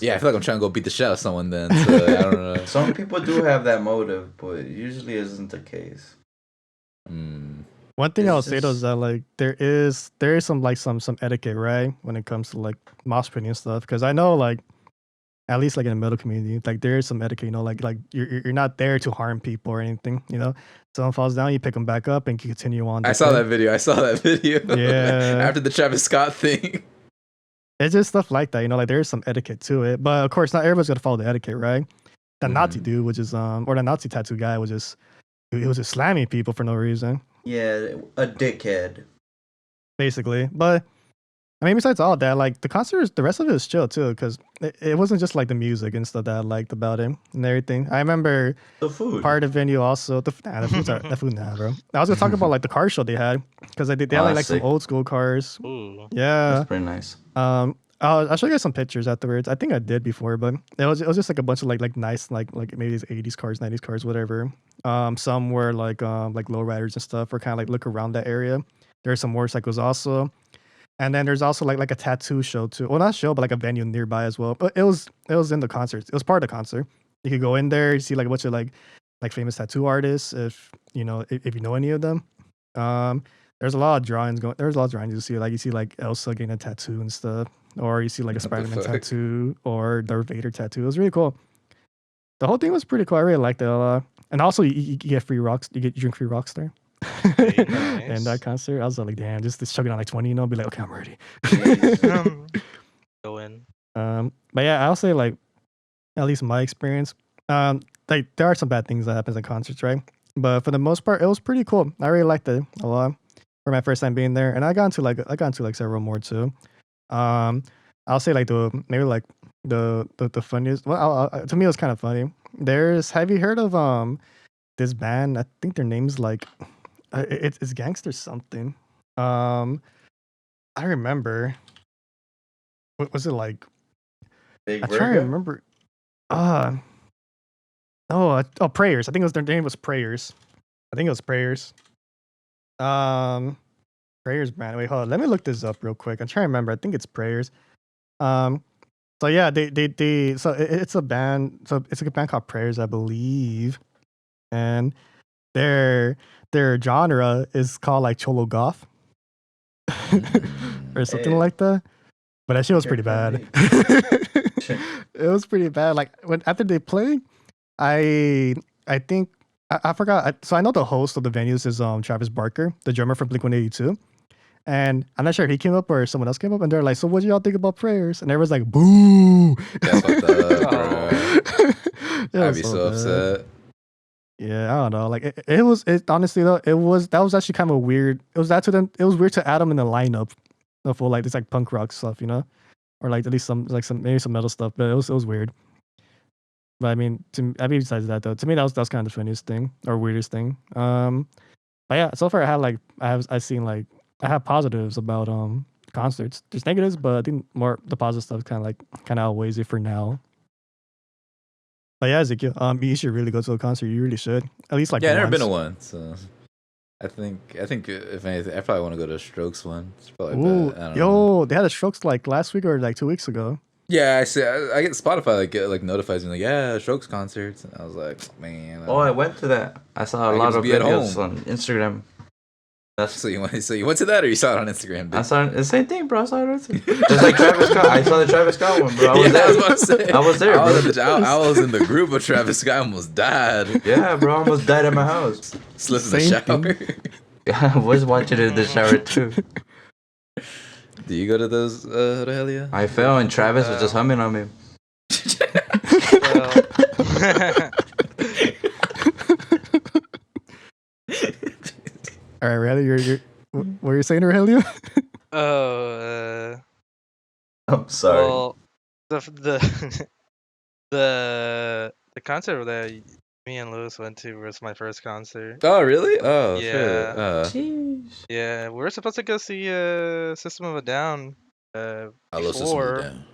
Speaker 1: Yeah, I feel like I'm trying to go beat the shit out of someone then. So I don't know.
Speaker 4: Some people do have that motive, but it usually isn't the case.
Speaker 3: One thing I'll say though is that like there is some etiquette, right, when it comes to like mosh pitting and stuff. Because I know like at least like in the metal community, like there is some etiquette, you know, like you're not there to harm people or anything, you know. Someone falls down, you pick them back up and continue on.
Speaker 1: I saw that video.
Speaker 3: Yeah.
Speaker 1: After the Travis Scott thing.
Speaker 3: It's just stuff like that, you know, like there is some etiquette to it. But of course not everybody's gonna follow the etiquette, right? The Nazi dude, which is or the Nazi tattoo guy was just slamming people for no reason.
Speaker 4: Yeah, a dickhead.
Speaker 3: Basically. But I mean, besides all that, like the rest of it is chill too, because it wasn't just like the music and stuff that I liked about it and everything. I remember
Speaker 4: the food.
Speaker 3: Part of the venue also. The food, bro. I was gonna talk about like the car show they had because they had like some old school cars.
Speaker 2: Ooh.
Speaker 3: Yeah,
Speaker 4: that's pretty nice.
Speaker 3: I'll show you guys some pictures afterwards. I think I did before, but it was just like a bunch of like nice like maybe these 80s cars, 90s cars, whatever. Some were like lowriders and stuff, or kind of like look around that area. There's some motorcycles also. And then there's also like a tattoo show too. Well, not show, but like a venue nearby as well. But it was in the concert. It was part of the concert. You could go in there, you see like a bunch of like famous tattoo artists, if you know any of them. There's a lot of drawings going. There's a lot of drawings you see like Elsa getting a tattoo and stuff, or you see like a Spider-Man tattoo or Darth Vader tattoo. It was really cool. The whole thing was pretty cool. I really liked it a lot. And also you get free rocks. You drink free rocks there.
Speaker 2: Nice.
Speaker 3: And that concert, I was like, damn, just chugging on like 20, you know, be like, okay, I'm ready.
Speaker 2: go in.
Speaker 3: But yeah, I'll say like at least my experience. Like there are some bad things that happens at concerts, right? But for the most part, it was pretty cool. I really liked it a lot for my first time being there, and I got into like several more too. Um, I'll say like the funniest. Well, to me it was kind of funny. Have you heard of this band? I think their name's like it's Gangster something. I remember. What was it like?
Speaker 4: Big
Speaker 3: I try to
Speaker 4: Virgo?
Speaker 3: remember. Uh Prayers. I think it was their name was Prayers. I think it was Prayers. Um, Prayers band. Wait, hold on. Let me look this up real quick. I'm trying to remember. I think it's Prayers. Um, so yeah, so it's a band. So it's a band called Prayers, I believe, and their genre is called like cholo goth or something
Speaker 4: Hey.
Speaker 3: like that. But that shit was pretty
Speaker 4: Here
Speaker 3: bad.
Speaker 4: comes
Speaker 3: It was pretty bad. Like after they played, I think I forgot. So I know the host of the venues is Travis Barker, the drummer from Blink-182, and I'm not sure if he came up or someone else came up, and they're like, "So what do y'all think about Prayers?" And everyone's like, "Boo!"
Speaker 1: That's fucked up,
Speaker 2: Oh.
Speaker 1: bro.
Speaker 3: It
Speaker 1: I'd
Speaker 3: was
Speaker 1: be so
Speaker 3: bad.
Speaker 1: upset.
Speaker 3: Yeah, I don't know. Like it honestly though, that was actually kind of weird. It was weird to add them in the lineup for like this like punk rock stuff, you know, or like at least some maybe some metal stuff. But it was weird. But I mean, besides that though, to me that's kind of the funniest thing or weirdest thing. But yeah, so far I've seen like I have positives about concerts. There's negatives, but I think more the positive stuff kind of outweighs it for now. But yeah, Ezekiel, you should really go to a concert. You really should, at least like
Speaker 1: Yeah, I've never been to
Speaker 3: once.
Speaker 1: one, so I think if anything, I probably want to go to a Strokes one. It's probably
Speaker 3: Ooh,
Speaker 1: bad. I don't know.
Speaker 3: yo, they had a Strokes like last week or like 2 weeks ago.
Speaker 1: Yeah, I see. I get Spotify like notifies me like, yeah, Strokes concerts, and I was like, man.
Speaker 4: Oh, I went to that. I saw a
Speaker 1: I could
Speaker 4: lot
Speaker 1: just
Speaker 4: of
Speaker 1: be at
Speaker 4: videos
Speaker 1: home.
Speaker 4: on Instagram. That's
Speaker 1: So you went to that, or you saw it on Instagram?
Speaker 4: I
Speaker 1: Bitch?
Speaker 4: saw the same thing, bro. I saw it. It's like Travis Scott. I saw the Travis Scott one, bro. I was
Speaker 1: Yeah, I was
Speaker 4: there.
Speaker 1: about to say.
Speaker 4: I was there, bro.
Speaker 1: I was in the group of Travis Scott. I almost died.
Speaker 4: Yeah, bro. I almost died at my house.
Speaker 1: Slept in the
Speaker 3: Same
Speaker 1: shower.
Speaker 3: thing.
Speaker 4: Yeah, I was watching it in the shower too.
Speaker 1: Do you go to those, Rogelio?
Speaker 4: I fell and Travis was just humming on me.
Speaker 3: All right, Riley, you're what were you saying, Aurelio?
Speaker 2: Oh,
Speaker 4: I'm sorry.
Speaker 2: well, the the concert that me and Lewis went to was my first concert.
Speaker 1: Oh, really? Oh,
Speaker 2: Yeah.
Speaker 1: shit.
Speaker 4: Jeez.
Speaker 2: Yeah, we were supposed to go see System of a Down
Speaker 1: I love System of a
Speaker 2: before.
Speaker 1: Down.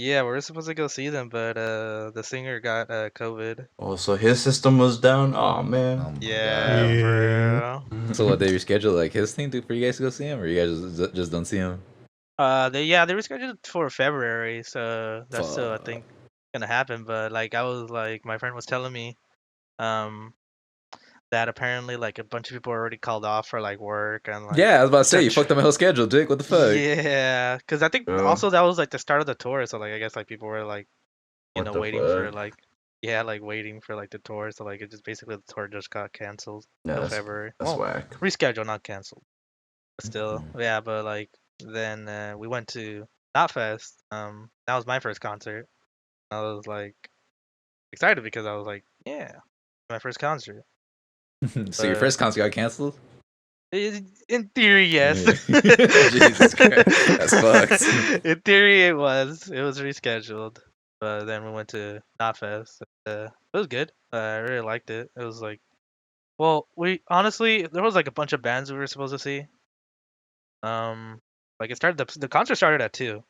Speaker 2: Yeah, we were supposed to go see them, but the singer got COVID.
Speaker 4: Oh, so his system was down? Oh,
Speaker 1: Oh
Speaker 4: man.
Speaker 1: my
Speaker 2: Yeah,
Speaker 3: Yeah.
Speaker 2: bro.
Speaker 1: God. So what, they rescheduled like his thing for you guys to go see him, or you guys just don't see him?
Speaker 2: They rescheduled for February, so that's still I
Speaker 1: Fuck.
Speaker 2: think gonna happen. But like my friend was telling me, that apparently like a bunch of people already called off for like work and like
Speaker 1: Yeah, I was about to say, you
Speaker 2: such-
Speaker 1: fucked up my whole schedule, Jake. What the fuck?
Speaker 2: yeah, because I think
Speaker 4: Yeah.
Speaker 2: also that was like the start of the tour, so like I guess like people were like
Speaker 4: What the
Speaker 2: waiting for
Speaker 4: fuck?
Speaker 2: like waiting for like the tour, so like it just basically the tour just got canceled
Speaker 4: Yeah,
Speaker 2: till
Speaker 4: that's
Speaker 2: February.
Speaker 4: That's
Speaker 2: Well,
Speaker 4: whack.
Speaker 2: rescheduled, not canceled. But still, yeah. But like then we went to Knotfest. That was my first concert. I was like excited because I was like, yeah, my first concert.
Speaker 1: So your first concert got canceled?
Speaker 2: In theory, yes.
Speaker 1: Jesus Christ, that's fucked.
Speaker 2: In theory, it was rescheduled, but then we went to Knotfest. It was good. I really liked it. It was like, well, we honestly there was like a bunch of bands we were supposed to see. Like it started the concert started at 2,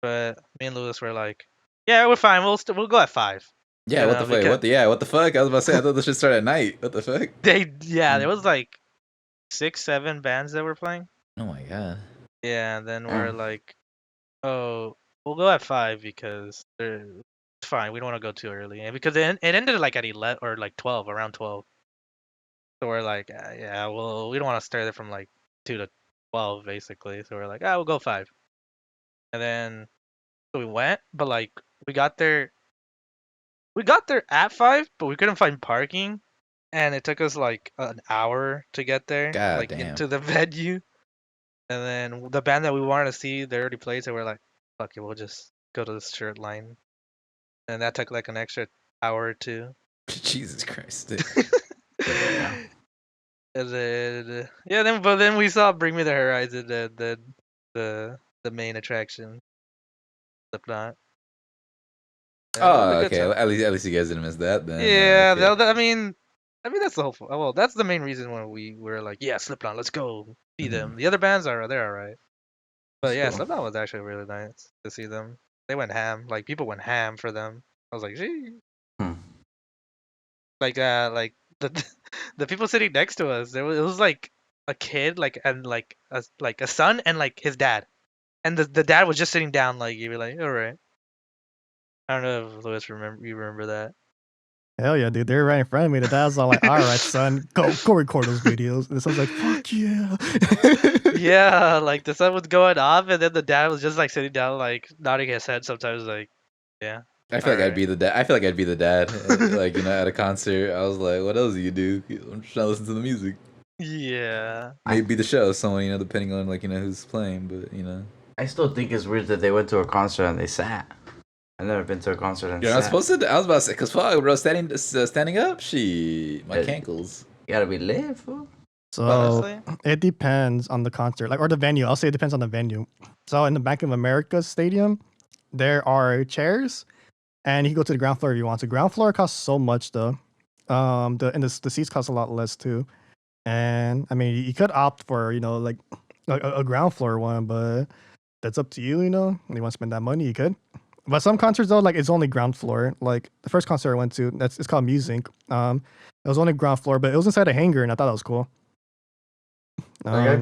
Speaker 2: but me and Lewis were like, yeah, we're fine. We'll go at 5.
Speaker 1: Yeah,
Speaker 2: You
Speaker 1: what
Speaker 2: know,
Speaker 1: the fuck?
Speaker 2: because-
Speaker 1: What the fuck? I was about to say, I thought this should start at night. What the fuck?
Speaker 2: there was like 6, 7 bands that were playing.
Speaker 1: Oh my god.
Speaker 2: Yeah, and then we're like, oh, we'll go at 5 because it's fine. We don't want to go too early, and because it ended like at 11 or like 12, around 12. So we're like, yeah, well, we don't want to stay there from like 2 to 12 basically. So we're like, we'll go 5, and then so we went, but like we got there at 5, but we couldn't find parking, and it took us like an hour to get there,
Speaker 1: God
Speaker 2: like
Speaker 1: damn.
Speaker 2: into the venue. And then the band that we wanted to see, they already played, so we're like, fuck it, we'll just go to this shirt line, and that took like an extra hour or two.
Speaker 1: Jesus Christ.
Speaker 2: And then then we saw Bring Me the Horizon, the main attraction, Slipknot. Yeah, it was a
Speaker 1: Oh,
Speaker 2: good
Speaker 1: okay.
Speaker 2: time.
Speaker 1: At least you guys didn't miss that then.
Speaker 2: Yeah,
Speaker 1: Okay.
Speaker 2: I mean that's the whole. Well, that's the main reason why we were like, yeah, Slipknot, let's go see them. The other bands they're alright, but yeah,
Speaker 4: So,
Speaker 2: Slipknot was actually really nice to see them. They went ham, like people went ham for them. I was like, gee,
Speaker 4: hmm.
Speaker 2: like the the people sitting next to us, it was like a kid, and like a son and like his dad, and the dad was just sitting down, like you were like, all right. I don't know if Louis remember that.
Speaker 3: Hell yeah, dude. They're right in front of me. The dad's all like, all right, son, go record those videos. And the son's like, fuck yeah.
Speaker 2: Yeah, like the sun was going off, and then the dad was just like sitting down, like nodding his head sometimes, like, yeah.
Speaker 1: I feel like I'd
Speaker 2: Alright.
Speaker 1: be the dad. I feel like I'd be the dad. Like, at a concert. I was like, what else do you do? I'm just trying to listen to the music.
Speaker 2: Yeah.
Speaker 1: Maybe the show, someone, depending on like, who's playing, but
Speaker 4: I still think it's weird that they went to a concert and they sat. I've never been to a concert and
Speaker 1: You're not
Speaker 4: sat.
Speaker 1: supposed to. I was about to say, cause fuck, bro, standing up, my
Speaker 4: It-
Speaker 1: cankles.
Speaker 4: You gotta be lit, fool.
Speaker 3: So
Speaker 2: Honestly.
Speaker 3: it depends on the concert, like, or the venue. I'll say it depends on the venue. So in the Bank of America Stadium, there are chairs, and you can go to the ground floor if you want to. Ground floor costs so much though. The seats cost a lot less too. And I mean, you could opt for like a ground floor one, but that's up to you. You want to spend that money, you could. But some concerts though, like it's only ground floor. Like the first concert I went to, it's called Musink. It was only ground floor, but it was inside a hangar, and I thought that was cool.
Speaker 4: Like,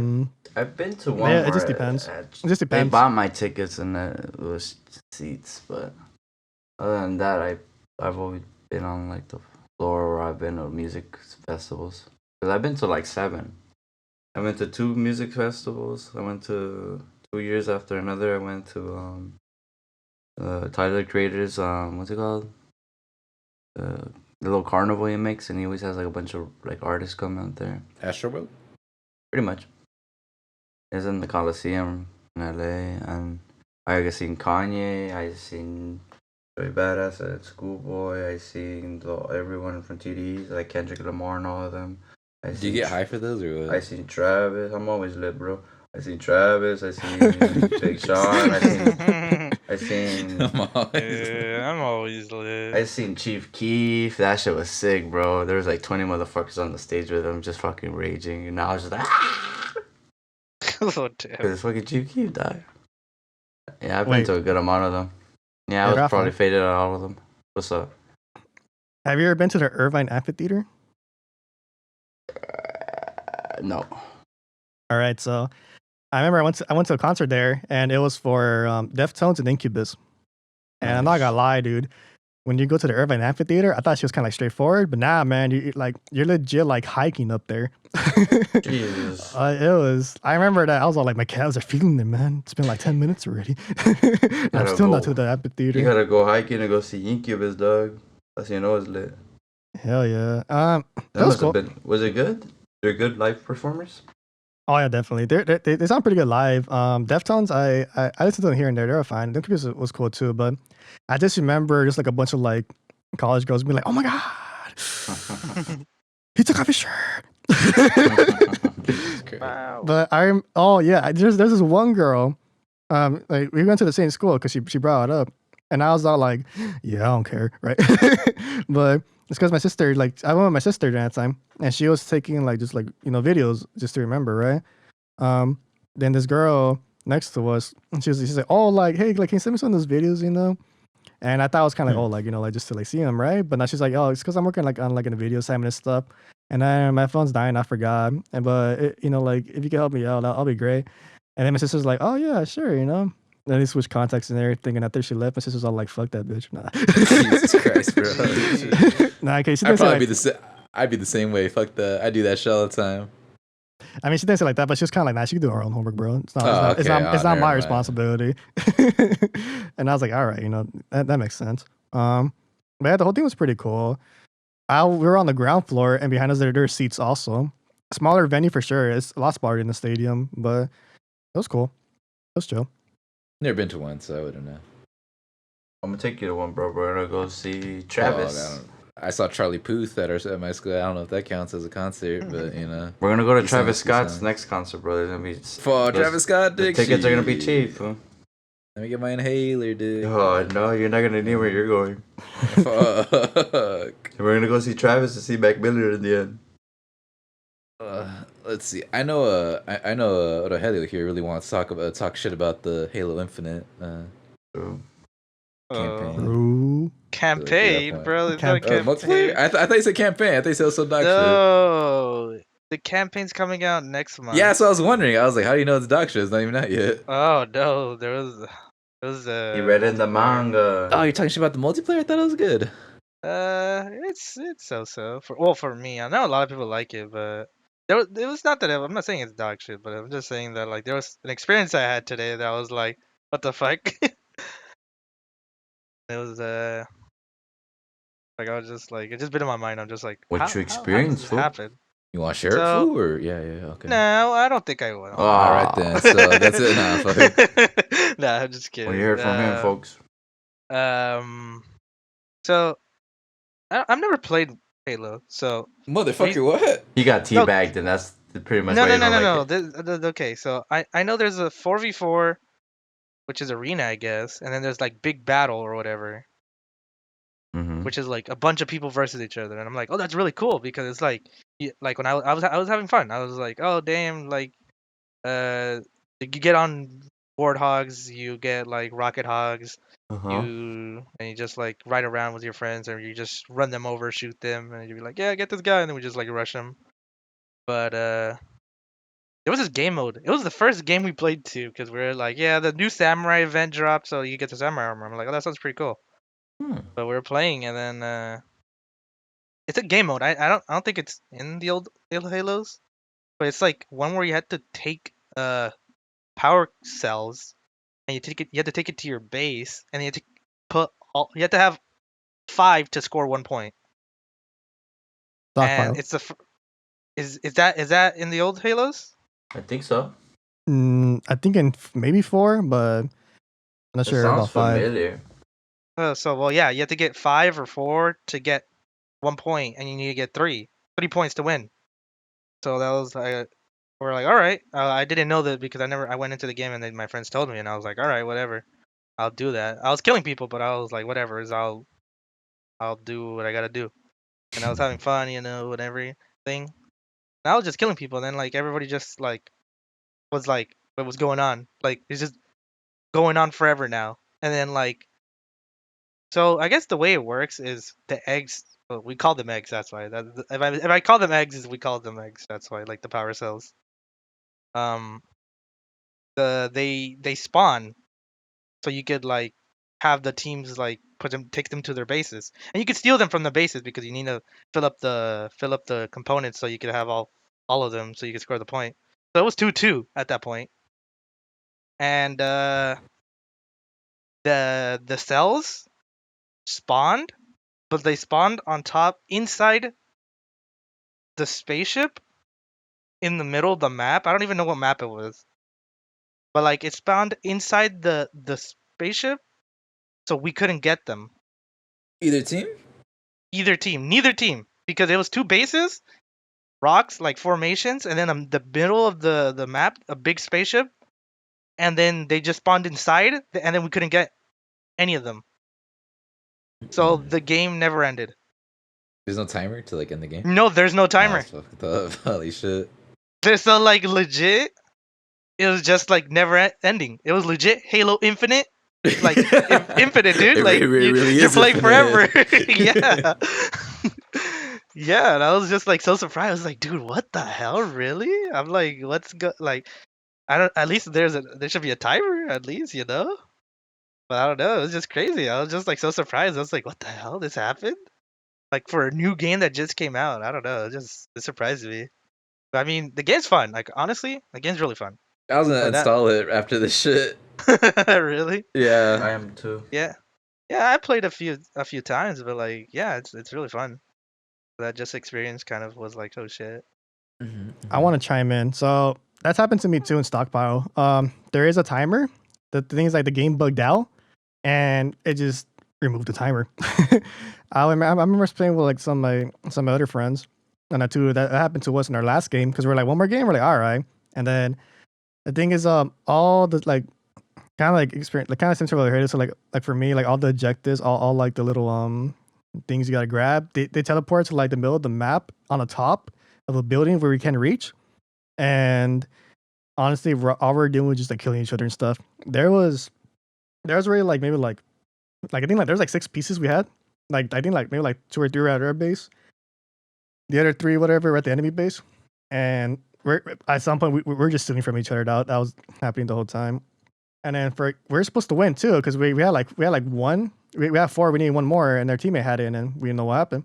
Speaker 4: I've been to one.
Speaker 3: Yeah, it
Speaker 4: where
Speaker 3: just depends. It just
Speaker 4: They
Speaker 3: depends.
Speaker 4: bought my tickets and it was seats, but other than that, I've always been on like the floor, or I've been to music festivals. Cause I've been to like 7. I went to 2 music festivals. I went to 2 years after another. I went to Tyler Creator's what's it called? The little carnival he makes, and he always has like a bunch of like artists come out there.
Speaker 1: Astroworld.
Speaker 4: Pretty much. It's in the Coliseum in LA, and I seen Kanye, I seen Joey Badass at ScHoolboy, I seen everyone from TDE, like Kendrick Lamar and all of them.
Speaker 1: Do you get high for those or what?
Speaker 4: I seen Travis. I'm always lit, bro. I seen Travis. I seen Big Sean. I seen.
Speaker 2: I'm always lit.
Speaker 4: I seen Chief Keef. That shit was sick, bro. There was like 20 motherfuckers on the stage with him, just fucking raging, and I was just like,
Speaker 2: Oh damn.
Speaker 4: because fucking Chief Keef died. Yeah, I've been
Speaker 3: Wait.
Speaker 4: to a good amount of them. Yeah, I
Speaker 3: Hey,
Speaker 4: was
Speaker 3: Rafa.
Speaker 4: probably faded on all of them. What's up?
Speaker 3: Have you ever been to the Irvine Amphitheater?
Speaker 4: No.
Speaker 3: All right, so I remember I went to a concert there, and it was for Deftones and Incubus. And I'm not
Speaker 4: Nice.
Speaker 3: gonna lie, dude. When you go to the Irvine Amphitheater, I thought she was kind of like straightforward, but nah, man, you're legit like hiking up there.
Speaker 4: Jesus.
Speaker 3: It was. I remember that I was all like, my calves are feeling it, man. It's been like 10 minutes already. And I'm
Speaker 4: Gotta
Speaker 3: still not
Speaker 4: go.
Speaker 3: to the amphitheater.
Speaker 4: You gotta go hiking and go see Incubus, dog. That's it's lit.
Speaker 3: Hell yeah.
Speaker 4: That
Speaker 3: was
Speaker 4: must
Speaker 3: cool.
Speaker 4: have been. Was it good? They're good live performers.
Speaker 3: Oh yeah, definitely. They sound pretty good live. Deftones, I listened to them here and there. They were fine. Incubus was cool too, but I just remember just like a bunch of like college girls being like, "Oh my god, he took off his shirt."
Speaker 2: Wow.
Speaker 3: But there's this one girl. Like we went to the same school because she brought it up, and I was all like, "Yeah, I don't care, right?" But it's because my sister, like, I went with my sister during that time, and she was taking like just like videos just to remember, right? Then this girl next to us, she's like, "Oh, like, hey, like, can you send me some of those videos, And I thought it was kind of like, oh, like, like just to like see them, right? But now she's like, oh, it's because I'm working like on like in a video assignment and stuff, and then my phone's dying, I forgot, like if you can help me out, I'll be great. And then my sister's like, oh yeah, sure, Then they switched contacts and everything, and after she left, my sister's all like, fuck that bitch. Nah.
Speaker 1: Jesus Christ, bro.
Speaker 3: Nah, okay, she
Speaker 1: I'd
Speaker 3: didn't say
Speaker 1: probably
Speaker 3: like,
Speaker 1: be the same. I'd be the same way. Fuck that. I do that shit all the time.
Speaker 3: I mean, she didn't say like that, but she was kind of like, nah, she can do her own homework, bro. It's not,
Speaker 1: Oh,
Speaker 3: it's
Speaker 1: okay.
Speaker 3: not, it's
Speaker 1: Oh,
Speaker 3: not
Speaker 1: never
Speaker 3: my
Speaker 1: mind.
Speaker 3: responsibility. And I was like, all right, that makes sense. But yeah, the whole thing was pretty cool. We were on the ground floor, and behind us there are seats also. Smaller venue for sure. It's a lot smaller than the stadium, but it was cool. It was chill.
Speaker 1: Never been to one, so I wouldn't know.
Speaker 4: I'm gonna take you to one, bro. We're gonna go see
Speaker 1: Oh,
Speaker 4: Travis.
Speaker 1: I saw Charlie Puth at my school. I don't know if that counts as a concert, but you know.
Speaker 4: We're gonna go to
Speaker 1: He
Speaker 4: Travis
Speaker 1: sounds- he
Speaker 4: Scott's
Speaker 1: sounds-
Speaker 4: next concert, bro. There's gonna be
Speaker 1: For Travis Scott,
Speaker 4: the
Speaker 1: dick
Speaker 4: tickets are gonna be
Speaker 1: shit.
Speaker 4: cheap. Fool.
Speaker 1: Let me get my inhaler, dude.
Speaker 4: Oh no, you're not gonna need where you're going.
Speaker 1: Fuck.
Speaker 4: We're gonna go see Travis to see Mac Miller in the end.
Speaker 1: Let's see. I know. I know. Rogelio here really wants to talk shit about the Halo Infinite
Speaker 4: So,
Speaker 1: campaign.
Speaker 3: Ooh.
Speaker 2: Campaign, bro. There's no
Speaker 3: Campaign.
Speaker 2: campaign.
Speaker 1: Multiplayer? I thought you said campaign. I thought you said so dog shit.
Speaker 2: No, the campaign's coming out next month.
Speaker 1: Yeah, so I was wondering. I was like, how do you know it's dog shit? It's not even out yet.
Speaker 2: Oh no, there was
Speaker 4: he read in the manga.
Speaker 1: Oh, you're talking shit about the multiplayer? I thought it was good.
Speaker 2: It's so for me. I know a lot of people like it, but it was not that I'm not saying it's dog shit, but I'm just saying that like there was an experience I had today that was like, what the fuck? It was like I was just like it just been in my mind. I'm just like,
Speaker 4: What
Speaker 2: how
Speaker 4: you
Speaker 2: did
Speaker 4: experienced,
Speaker 2: this
Speaker 4: fool?
Speaker 2: happen?
Speaker 1: You want to share
Speaker 2: So-
Speaker 1: it, fool? Or yeah, okay.
Speaker 2: No, I don't think I will.
Speaker 4: Oh.
Speaker 1: All right then. So that's it now. Fuck.
Speaker 2: Nah, I'm just kidding.
Speaker 4: When you heard from him, folks.
Speaker 2: So I've never played Halo, so
Speaker 1: Motherfucker, what?
Speaker 4: He got teabagged, and that's pretty much why you don't like it.
Speaker 2: Okay, so I know there's a 4v4, which is arena, I guess, and then there's like big battle or whatever,
Speaker 4: Mhm.
Speaker 2: which is like a bunch of people versus each other, and I'm like, oh, that's really cool because it's like, like when I was having fun, I was like, oh damn, like, you get on warthogs, you get like rocket hogs,
Speaker 4: Uh-huh.
Speaker 2: and you just like ride around with your friends, or you just run them over, shoot them, and you'd be like, yeah, get this guy, and then we just like rush him. But there was this game mode. It was the first game we played too, because we were like, yeah, the new samurai event dropped, so you get the samurai armor. I'm like, oh, that sounds pretty cool. But we were playing, and then it's a game mode. I don't think it's in the old Halos, but it's like one where you had to take power cells, and you had to take it to your base, and you had to you had to have 5 to score 1 point.
Speaker 3: Stockpile.
Speaker 2: And it's is that in the old Halos?
Speaker 4: I think so.
Speaker 3: I think in maybe 4, but I'm not
Speaker 4: It
Speaker 3: sure
Speaker 4: sounds
Speaker 3: about 5.
Speaker 4: familiar.
Speaker 2: Well, yeah, you have to get 5 or 4 to get 1 point, and you need to get 3 points to win. So that was we're like, all right. I didn't know that because I went into the game and then my friends told me, and I was like, all right, whatever, I'll do that. I was killing people, but I was like, whatever, I'll do what I gotta do. And I was having fun, and everything. And I was just killing people, and then like everybody just like was like, what was going on? Like it's just going on forever now. And then like, so I guess the way it works is the eggs. Well, we call them eggs. That's why. If I call them eggs, we call them eggs. That's why. Like the power cells. They spawn, so you could like have the teams like take them to their bases, and you could steal them from the bases because you need to fill up the components so you could have all of them so you could score the point. So it was 2-2 at that point, and the cells spawned, but they spawned on top inside the spaceship in the middle of the map. I don't even know what map it was, but like it spawned inside the spaceship, so we couldn't get them.
Speaker 1: Either team?
Speaker 2: Neither team, because it was 2 bases, rocks like formations, and then the middle of the map, a big spaceship, and then they just spawned inside, and then we couldn't get any of them. So the game never ended.
Speaker 1: There's no timer to like end the game.
Speaker 2: No, there's no timer.
Speaker 1: Oh, fucked up. Holy shit.
Speaker 2: There's so like legit. It was just like never ending. It was legit Halo Infinite, like infinite, dude.
Speaker 1: It
Speaker 2: Like
Speaker 1: really
Speaker 2: you
Speaker 1: is
Speaker 2: play
Speaker 1: infinite.
Speaker 2: forever. Yeah. Yeah, and I was just like so surprised. I was like, dude, what the hell, really? I'm like, what's like? I don't. At least there should be a timer, at least, But I don't know. It was just crazy. I was just like so surprised. I was like, what the hell? This happened? Like for a new game that just came out. I don't know. It surprised me. But I mean, the game's fun. Like honestly, the game's really fun.
Speaker 1: I was gonna
Speaker 2: So that-
Speaker 1: install it after this shit.
Speaker 2: Really?
Speaker 1: Yeah.
Speaker 4: I am too.
Speaker 2: Yeah. Yeah, I played a few times, but like, yeah, it's really fun. That just experience kind of was like, oh shit.
Speaker 3: I want to chime in. So that's happened to me too in Stockpile. There is a timer. the thing is like the game bugged out, and it just removed the timer. I remember playing with like some of my other friends, and that happened to us in our last game because we're like one more game. We're like all right, and then the thing is all the like kind of like experience like kind of similar to so like for me like all the objectives all like the little things you gotta grab they teleport to like the middle of the map on the top of a building where we can reach, and honestly all we're doing was just like killing each other and stuff. There was really like maybe like I think like there's like 6 pieces we had, like I think like maybe like 2 or 3 were at our base, the other 3 whatever were at the enemy base, and we're at some point we're just stealing from each other. That was happening the whole time. And then we're supposed to win too, because we had like one, we had 4, we needed 1 more, and their teammate had it, and then we didn't know what happened.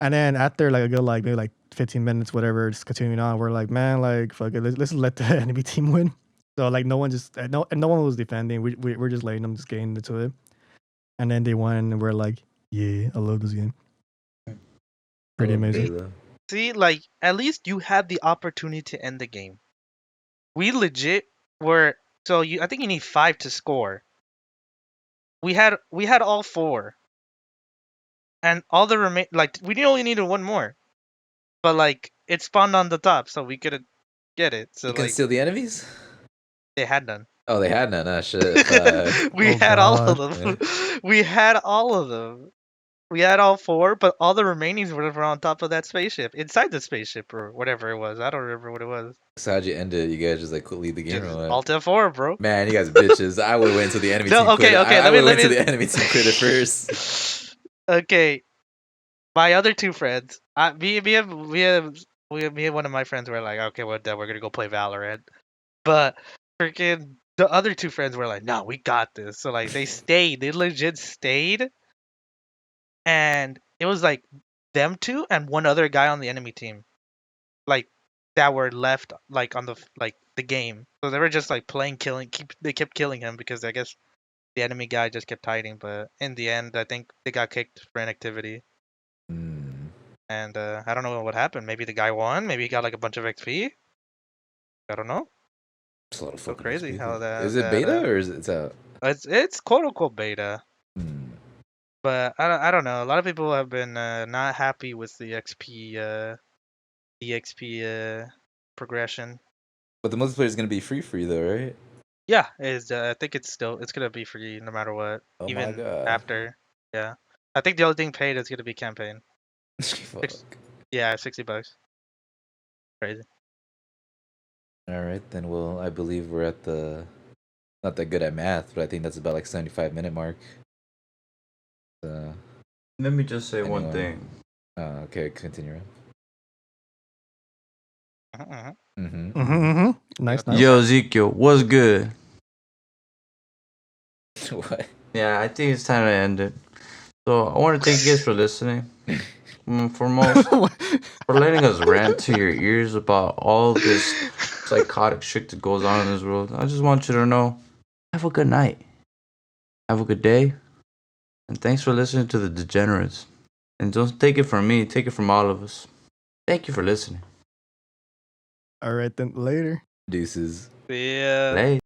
Speaker 3: And then after like a good like maybe like 15 minutes, whatever, just continuing on, we're like, man, like fuck it, let's let the enemy team win. So like no one was defending. We're just letting them just get into it, and then they won, and we're like, yeah, I love this game. Pretty amazing.
Speaker 2: See, like at least you had the opportunity to end the game. We legit were. So I think you need 5 to score. We had all 4, and all the like we only needed 1 more, but like it spawned on the top, so we couldn't get it. So
Speaker 1: you can
Speaker 2: like
Speaker 1: steal the enemies.
Speaker 2: They had none.
Speaker 1: Oh, they had none. Ah, shit.
Speaker 2: We had all of them. We had all of them. We had all 4, but all the remainings were on top of that spaceship, inside the spaceship or whatever it was. I don't remember what it was.
Speaker 1: So how'd you end it? You guys just like leave the game or what?
Speaker 2: Alt F4, bro.
Speaker 1: Man, you guys bitches. I would have went to the enemy team.
Speaker 2: Okay.
Speaker 1: I would have went to the enemy team critter first.
Speaker 2: Okay, my other 2 friends. Me and one of my friends were like, okay, well, then we're gonna go play Valorant. But freaking the other 2 friends were like, no, we got this. So like they stayed. They legit stayed. And it was like them 2 and 1 other guy on the enemy team, like that were left like on the game. So they were just like playing they kept killing him because I guess the enemy guy just kept hiding. But in the end, I think they got kicked for inactivity. And I don't know what happened. Maybe the guy won. Maybe he got like a bunch of XP. I don't know.
Speaker 1: It's a lot of
Speaker 2: So
Speaker 1: fucking
Speaker 2: crazy
Speaker 1: XP.
Speaker 2: how that
Speaker 1: Is it beta or is it out?
Speaker 2: It's quote unquote beta. But I don't know. A lot of people have been not happy with the XP progression.
Speaker 1: But the multiplayer is gonna be free though, right?
Speaker 2: Yeah, I think it's gonna be free no matter what.
Speaker 1: Oh
Speaker 2: even
Speaker 1: my god.
Speaker 2: after. Yeah, I think the only thing paid is gonna be campaign.
Speaker 1: Fuck.
Speaker 2: Yeah, $60. Crazy.
Speaker 1: All right, then. Well, I believe we're at the not that good at math, but I think that's about like 75-minute mark.
Speaker 4: Let me just say one thing.
Speaker 1: Okay, continue.
Speaker 3: Nice.
Speaker 4: Yo, Ezekiel, what's good?
Speaker 1: What?
Speaker 4: Yeah, I think it's time to end it. So I want to thank you guys for listening. Foremost, for letting us rant to your ears about all this psychotic shit that goes on in this world. I just want you to know, have a good night. Have a good day. And thanks for listening to the Degenerates. And don't take it from me, take it from all of us. Thank you for listening.
Speaker 3: All right, then later.
Speaker 1: Deuces.
Speaker 2: Yeah.
Speaker 4: Later.